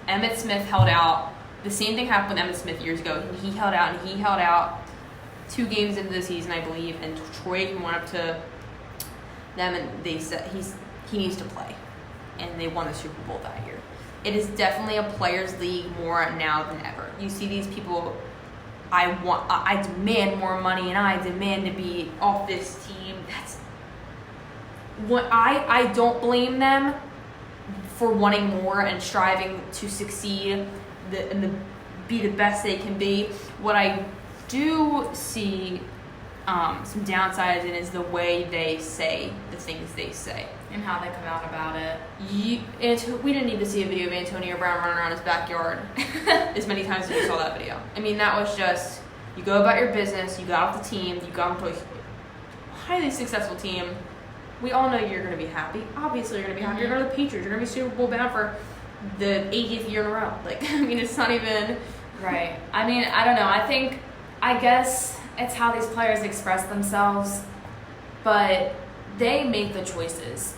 Emmitt Smith held out. The same thing happened with Emmitt Smith years ago. He held out 2 games into the season, I believe, and Troy went up to them and they said he needs to play, and they won the Super Bowl that year. It is definitely a players' league more now than ever. You see these people. I demand more money, and I demand to be off this team. That's what I don't blame them for wanting more and striving to succeed and be the best they can be. What I do see some downsides, and is the way they say the things they say. And how they come out about it. We didn't need to see a video of Antonio Brown running around his backyard as many times as you saw that video. I mean, that was just, you go about your business, you got off the team, you got into a highly successful team. We all know you're going to be happy. Obviously, you're going to be happy. You're going to the Patriots. You're going to be Super Bowl bound for the 80th year in a row. Like, I mean, it's not even... Right. I mean, I don't know. I guess it's how these players express themselves, but they make the choices.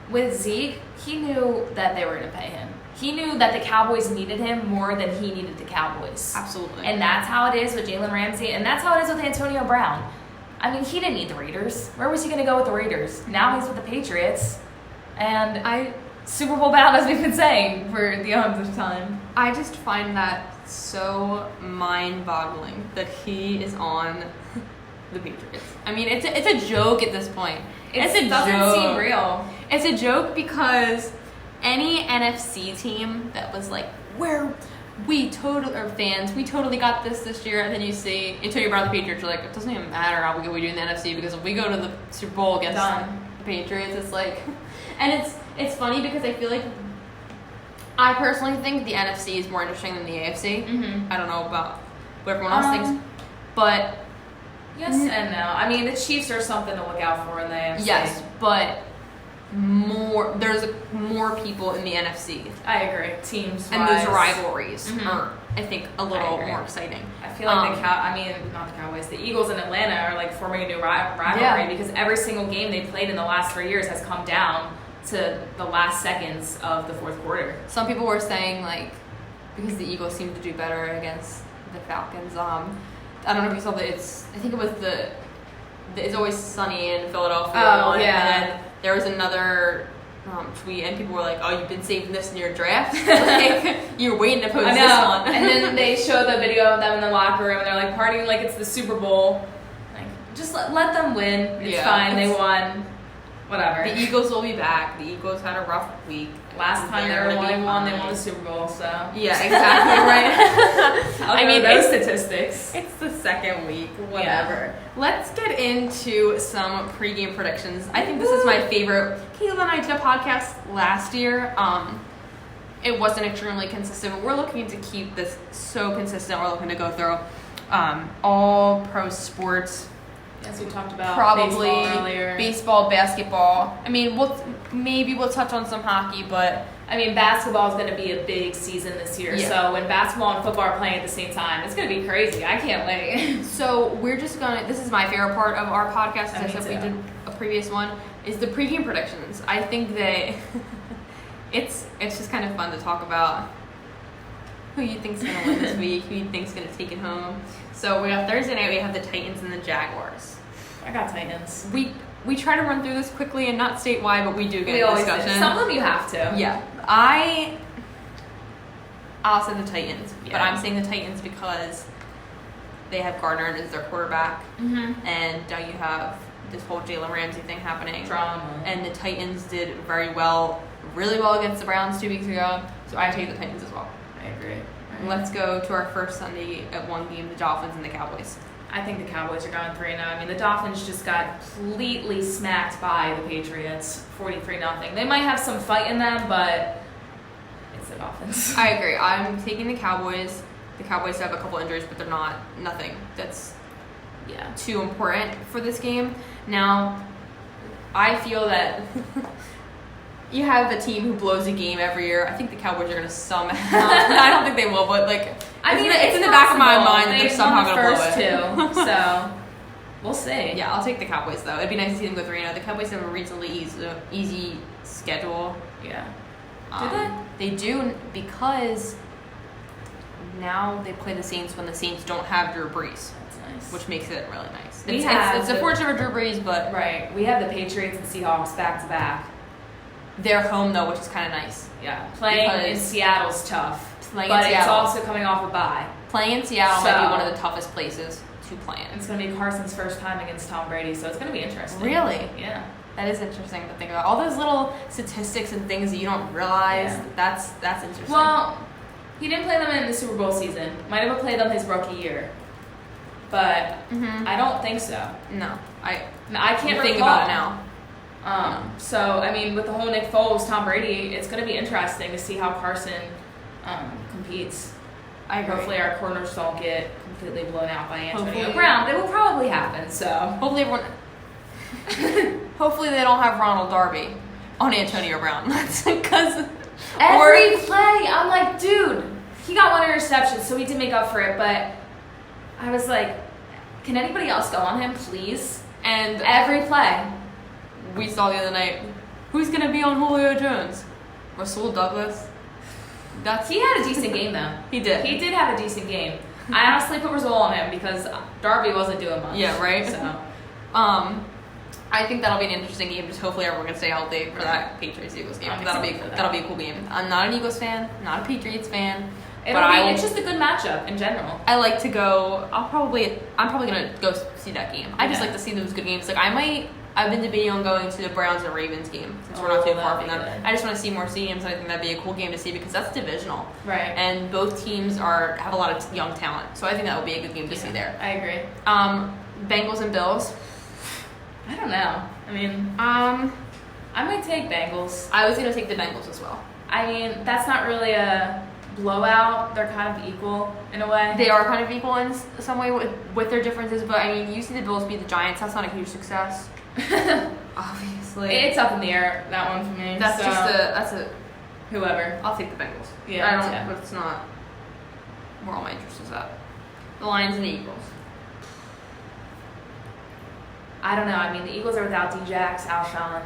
With Zeke, he knew that they were going to pay him. He knew that the Cowboys needed him more than he needed the Cowboys. Absolutely. And that's how it is with Jalen Ramsey, and that's how it is with Antonio Brown. I mean, he didn't need the Raiders. Where was he going to go with the Raiders? Now he's with the Patriots. And Super Bowl bound, as we've been saying, for the 100th time. I just find that so mind-boggling that he is on the Patriots. I mean, it's a joke at this point. It doesn't seem real. It's a joke because any NFC team that was like, we totally got this year, and then you see Antonio Brown the Patriots, you're like, it doesn't even matter how we do in the NFC, because if we go to the Super Bowl against the Patriots, it's like, and it's funny because I feel like, I personally think the NFC is more interesting than the AFC. Mm-hmm. I don't know about what everyone else thinks, but yes and no. I mean, the Chiefs are something to look out for in the AFC. Yes, but there's more people in the NFC. I agree. Teams and those rivalries are, I think, a little more exciting. I feel like not the Cowboys, the Eagles in Atlanta are like forming a new rivalry because every single game they played in the last 3 years has come down to the last seconds of the fourth quarter. Some people were saying, like, because the Eagles seem to do better against the Falcons. I don't know if you saw that. I think it was the It's Always Sunny in Philadelphia. Oh, yeah. And then there was another tweet, and people were like, "Oh, you've been saving this in your draft? Like, you're waiting to post this one." And then they show the video of them in the locker room, and they're like partying like it's the Super Bowl. Like, just let them win. It's fine. They won. Whatever. The Eagles will be back. The Eagles had a rough week. Last time they were 1-1, they won the Super Bowl. So yeah, exactly right. I mean, those statistics. It's the second week. Whatever. Yeah. Let's get into some pregame predictions. I think this is my favorite. Kayla and I did a podcast last year. It wasn't extremely consistent, but we're looking to keep this so consistent. We're looking to go through all pro sports. As we talked about, probably baseball, basketball. I mean, we'll touch on some hockey, but I mean, basketball is going to be a big season this year. Yeah. So when basketball and football are playing at the same time, it's going to be crazy. I can't wait. So we're just gonna. This is my favorite part of our podcast. As I said, we did a previous one. Is the pregame predictions. I think that it's just kind of fun to talk about who you think's gonna win this week, who you think's gonna take it home. So we got Thursday night. We have the Titans and the Jaguars. I got Titans. We try to run through this quickly and not state why, but we do get a discussion. Do. Some of them you have to. Yeah, I'll say the Titans, but I'm saying the Titans because they have Gardner as their quarterback, and now you have this whole Jalen Ramsey thing happening. Drama. And the Titans did really well against the Browns 2 weeks ago, so I take the Titans as well. I agree. Let's go to our first Sunday at one game, the Dolphins and the Cowboys. I think the Cowboys are going 3-0. I mean, the Dolphins just got completely smacked by the Patriots, 43-0. They might have some fight in them, but it's the Dolphins. I agree. I'm taking the Cowboys. The Cowboys have a couple injuries, but they're nothing that's too important for this game. Now, I feel that you have a team who blows a game every year. I think the Cowboys are going to somehow. I don't think they will, but it's in the back of my mind that they're somehow going to blow it. So we'll see. Yeah, I'll take the Cowboys though. It'd be nice to see them go 3-0. The Cowboys have a reasonably easy schedule. Yeah. Do they? They do, because now they play the Saints when the Saints don't have Drew Brees. That's nice. Which makes it really nice. It's unfortunate for Drew Brees, but right. We have the Patriots and Seahawks back to back. They're home though, which is kind of nice. Yeah, playing in Seattle's tough. It's also coming off a bye. Playing in Seattle might be one of the toughest places to play in. It's going to be Carson's first time against Tom Brady, so it's going to be interesting. Really? Yeah. That is interesting to think about. All those little statistics and things that you don't realize. Yeah. That's interesting. Well, he didn't play them in the Super Bowl season. Might have played them his rookie year. but I don't think so. No, I can't think recall. about it now. So, I mean, with the whole Nick Foles, Tom Brady, it's going to be interesting to see how Carson competes. I agree. Hopefully our corners don't get completely blown out by Antonio Hopefully. Brown. It will probably happen, so. Hopefully everyone. Hopefully they don't have Ronald Darby on Antonio Brown. Because Every play, I'm like, dude, he got one interception, so he did make up for it, but I was like, can anybody else go on him, please? And Every play. we saw the other night, who's going to be on Julio Jones? Rasul Douglas? He had a decent game, though. He did. He did have a decent game. I honestly put Rasul on him because Darby wasn't doing much. Yeah, right? So, I think that'll be an interesting game. Just hopefully everyone can stay healthy for that Patriots-Eagles game. I'm That'll be excited for that. that'll be a cool game. I'm not an Eagles fan, not a Patriots fan. it's just a good matchup in general. I like to go. I'm probably gonna go see that game. I just Yeah. like to see those good games. Like I've been debating on going to the Browns and Ravens game since we're not too far from them. that'd be good. I just want to see more stadiums, and I think that'd be a cool game to see because that's divisional, Right. and both teams have a lot of young talent. So I think that would be a good game to see there. I agree. Bengals and Bills. I don't know. I mean, I I'm going to take Bengals. was gonna take the Bengals as well. I mean, that's not really a blowout. They're kind of equal in a way. They are kind of equal in some way with their differences, but I mean, you see the Bills beat the Giants. That's not a huge success. Obviously, It's up in the air, that one for me. that's so, that's a. whoever. I'll take the Bengals. Yeah, I don't. yeah. But it's not where all my interest is at. The Lions and the Eagles. I don't know. I mean, the Eagles are without Djax, Alshon.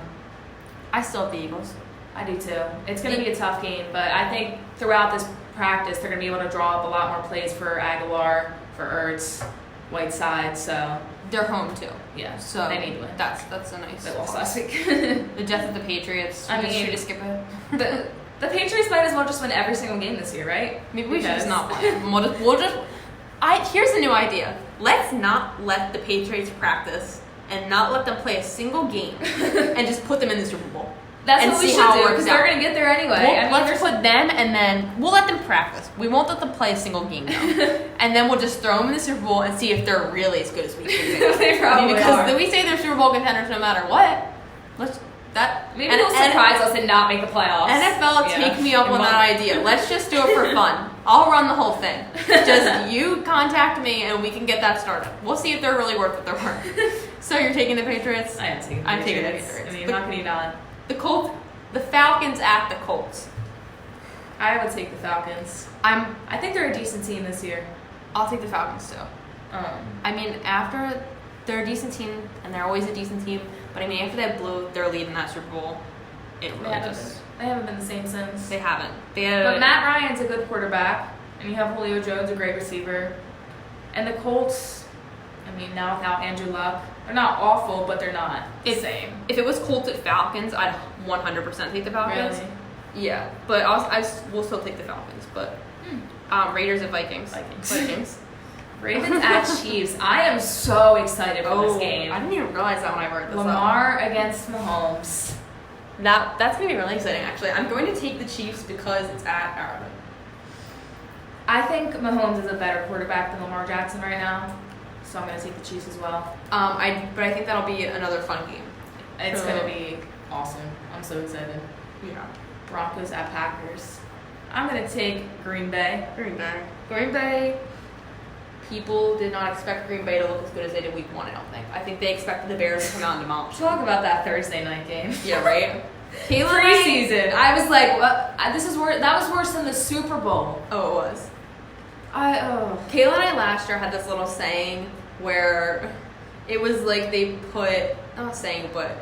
I still have the Eagles. I do too. It's going to be a tough game, but I think throughout this practice, they're going to be able to draw up a lot more plays for Aguilar, for Ertz, Whiteside. So They're home too, yeah, so they need to win. That's a nice. They lost last week. The death of the Patriots. I mean, should we skip it? the Patriots might as well just win every single game this year, right? Maybe we should Because- just not play. We'll just. Here's a new idea. Let's not let the Patriots practice and not let them play a single game and just put them in the Super Bowl. That's and what we see should how it do works because they're out. going to get there anyway. We'll, I mean, let's put them and then we'll let them practice. We won't let them play a single game though. And then we'll just throw them in the Super Bowl and see if they're really as good as we think. They probably because are. we say they're Super Bowl contenders no matter what. Maybe they'll surprise us and not make the playoffs. NFL, Yeah. take me up In on one- that idea. Let's just do it for fun. I'll run the whole thing. Just you contact me and we can get that started. We'll see if they're really worth what they're worth. So you're taking the Patriots? I am taking the I'm taking the Patriots. Patriots. I mean, how can you not? The Colts, the Falcons at the Colts. I would take the Falcons. I think they're a decent team this year. I'll take the Falcons too. I mean, after they're a decent team, and they're always a decent team, but I mean, after they blew their lead in that Super Bowl, it really they haven't been the same since. They haven't. But Matt Ryan's a good quarterback, and you have Julio Jones, a great receiver. And the Colts, I mean, now without Andrew Luck, they're not awful, but they're not the same. If it was Colts at Falcons, I'd 100% take the Falcons. Really? Yeah, but we'll still take the Falcons. But Raiders at Vikings. Vikings. Ravens at Chiefs. I am so excited for this game. I didn't even realize that when I wrote this up. Lamar against Mahomes. That's gonna be really exciting. Actually, I'm going to take the Chiefs because it's at Arrowhead. I think Mahomes is a better quarterback than Lamar Jackson right now, so I'm going to take the Chiefs as well. But I think that'll be another fun game. It's going to be awesome. I'm so excited. Yeah. Broncos at Packers. I'm going to take Green Bay. Green Bay. People did not expect Green Bay to look as good as they did Week 1. I don't think. I think they expected the Bears to come out and demolish. Talk about that Thursday night game. Yeah, right. Kayla Preseason. I was like, what? This is worse. That was worse than the Super Bowl. Oh, it was. Kayla and I last year had this little saying where it was like they put, not saying, but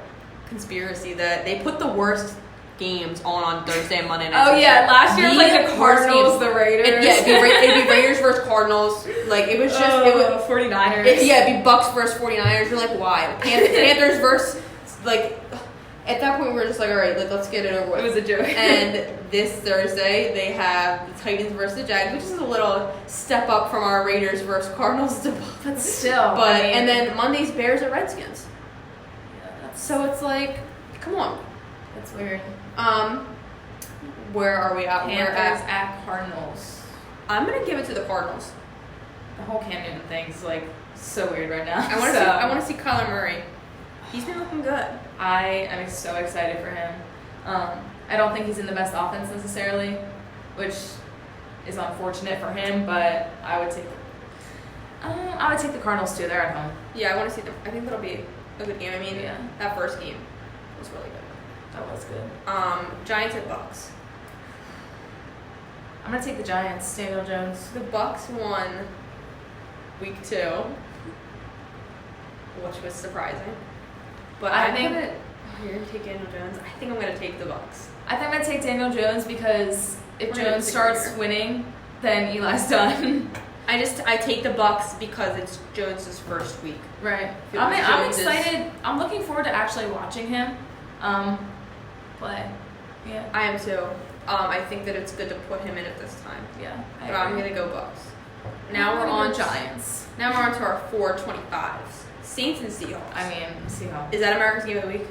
conspiracy that they put the worst games on Thursday and Monday night. Oh yeah, last year it was like the Cardinals, the Raiders. It'd be Raiders versus Cardinals. Like it was just it was 49ers. It'd be Bucks versus 49ers. You're like, why? Panthers versus like. At that point, we were just like, all right, let's get it over with. It was a joke. And this Thursday, they have the Titans versus the Jags, which is a little step up from our Raiders versus Cardinals debate. But still. And then Monday's Bears at Redskins. Yeah, so it's like, come on. That's weird. Where are we at? Panthers at Cardinals. I'm gonna give it to the Cardinals. The whole Cam Newton thing's like so weird right now. I want to see Kyler Murray. He's been looking good. I am so excited for him. I don't think he's in the best offense necessarily, which is unfortunate for him. But I would take the Cardinals too. They're at home. Yeah, I want to see them. I think that'll be a good game. I mean, that first game was really good. That was good. Giants at Bucks. I'm gonna take the Giants. Daniel Jones. The Bucks won week 2, which was surprising. But you're gonna take Daniel Jones. I think I'm gonna take the Bucks. I think I'm gonna take Daniel Jones because if Jones starts winning, then Eli's done. I take the Bucks because it's Jones' first week. Right. I'm excited. I'm looking forward to actually watching him play. Yeah. I am too. I think that it's good to put him in at this time. Yeah. But I'm gonna go Bucks. Now we're on Giants. Now we're on to our 425s. Saints and Seahawks. I mean, Seahawks. Is that America's Game of the Week?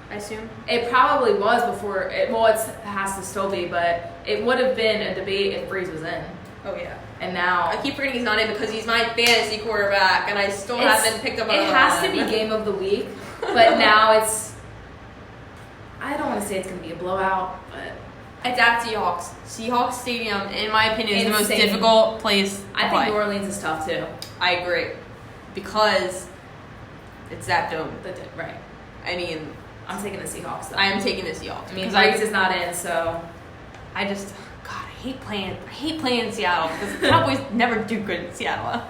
I assume. It probably was before. It has to still be, but it would have been a debate if Breeze was in. Oh yeah. And now I keep forgetting he's not in because he's my fantasy quarterback, and I still haven't picked up. It has to be Game of the Week, but now it's. I don't want to say it's going to be a blowout, but it's at Seahawks. Seahawks Stadium, in my opinion, is the most Insane. difficult place to I play. think New Orleans is tough too. I agree, because it's that dome. Right. I mean, I'm taking the Seahawks though. I am taking the Seahawks. I mean, Breeze is not in, so I hate playing in Seattle because the Cowboys never do good in Seattle.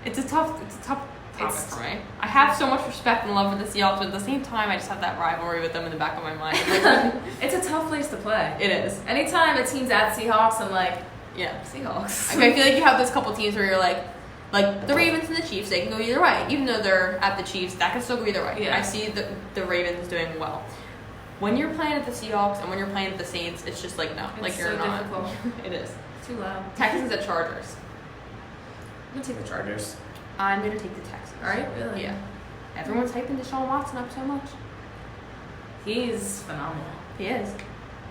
It's a tough topic for me. I have so much respect and love for the Seahawks, but at the same time, I just have that rivalry with them in the back of my mind. It's a tough place to play. It is. Anytime a team's at Seahawks, I'm like, yeah, Seahawks. I feel like you have those couple teams where you're like the Ravens and the Chiefs, they can go either way. Even though they're at the Chiefs, that can still go either way. Yeah. I see the Ravens doing well. When you're playing at the Seahawks and when you're playing at the Saints, it's just like, no. It's like, you're so not. difficult. It is. Too loud. Texans at Chargers. I'm going to take the Chargers. I'm going to take the Texans. Alright, really? Yeah. Everyone's hyping Deshaun Watson up so much. He's phenomenal. He is.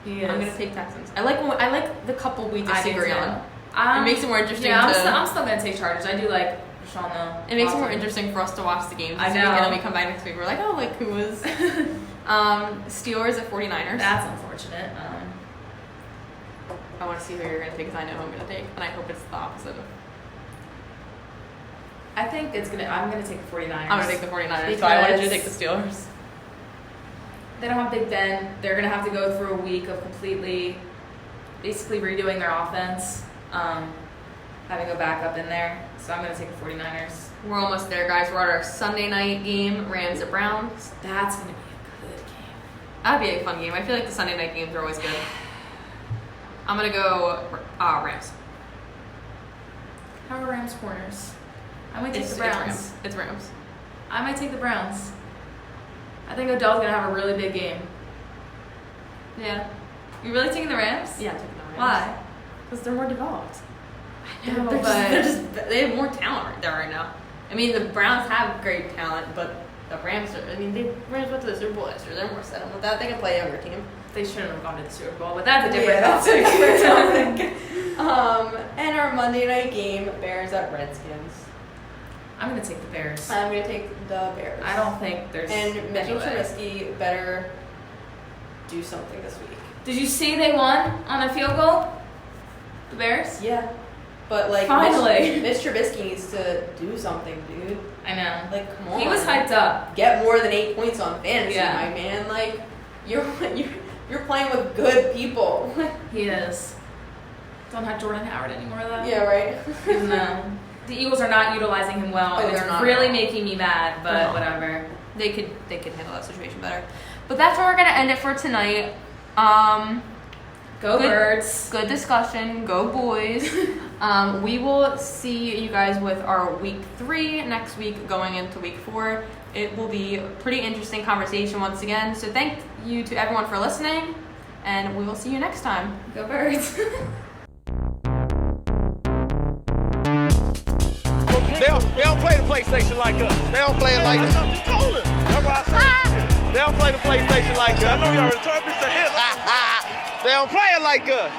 He is. I'm going to take Texans. I like the couple we disagree on. It makes it more interesting. Yeah, I'm still going to take Chargers. I do like Deshaun though. It makes it more interesting for us to watch the games. I know. And then we come back next week. We're like, oh, like who was? Steelers at 49ers. That's unfortunate. I want to see who you're going to take because I know who I'm going to take, and I hope it's the opposite of. I think I'm going to take the 49ers. I'm going to take the 49ers, so I wanted you to take the Steelers. They don't have Big Ben. They're going to have to go through a week of basically redoing their offense, having a backup in there. So I'm going to take the 49ers. We're almost there, guys. We're at our Sunday night game, Rams at Browns. That's going to be a good game. That'd be a fun game. I feel like the Sunday night games are always good. I'm going to go Rams. How are Rams corners? I might take the Browns. It's Rams. I might take the Browns. I think Odell's going to have a really big game. Yeah. You really taking the Rams? Yeah, I'm taking the Rams. Why? Because they're more developed. I know, they have more talent right there right now. I mean, the Browns have great talent, but the Rams Rams went to the Super Bowl last year. They're more settled with that. They can play a younger team. They shouldn't have gone to the Super Bowl, but that's a different topic. And our Monday night game, Bears at Redskins. I'm going to take the Bears. I'm going to take the Bears. I don't think there's And Mitchell any way. Trubisky better do something this week. Did you see they won on a field goal? The Bears? Yeah. But, like, Finally. Mitch Trubisky needs to do something, dude. I know. Like, come on. He was hyped up. Get more than 8 points on fantasy, Yeah. my man. Like, you're playing with good people. He is. Don't have Jordan Howard anymore, though. Yeah, right? Even though the Eagles are not utilizing him well. Oh, It's they're not. really making me mad, but No. whatever. They could handle that situation better. But that's where we're going to end it for tonight. Go Birds. Good discussion. Go boys. We will see you guys with our week 3 next week going into week 4. It will be a pretty interesting conversation once again. So thank you to everyone for listening, and we will see you next time. Go Birds. They don't play the PlayStation like us. They don't play it like us. That's what I said. They don't play the PlayStation like us. I know you already told me to hit. They don't play it like us.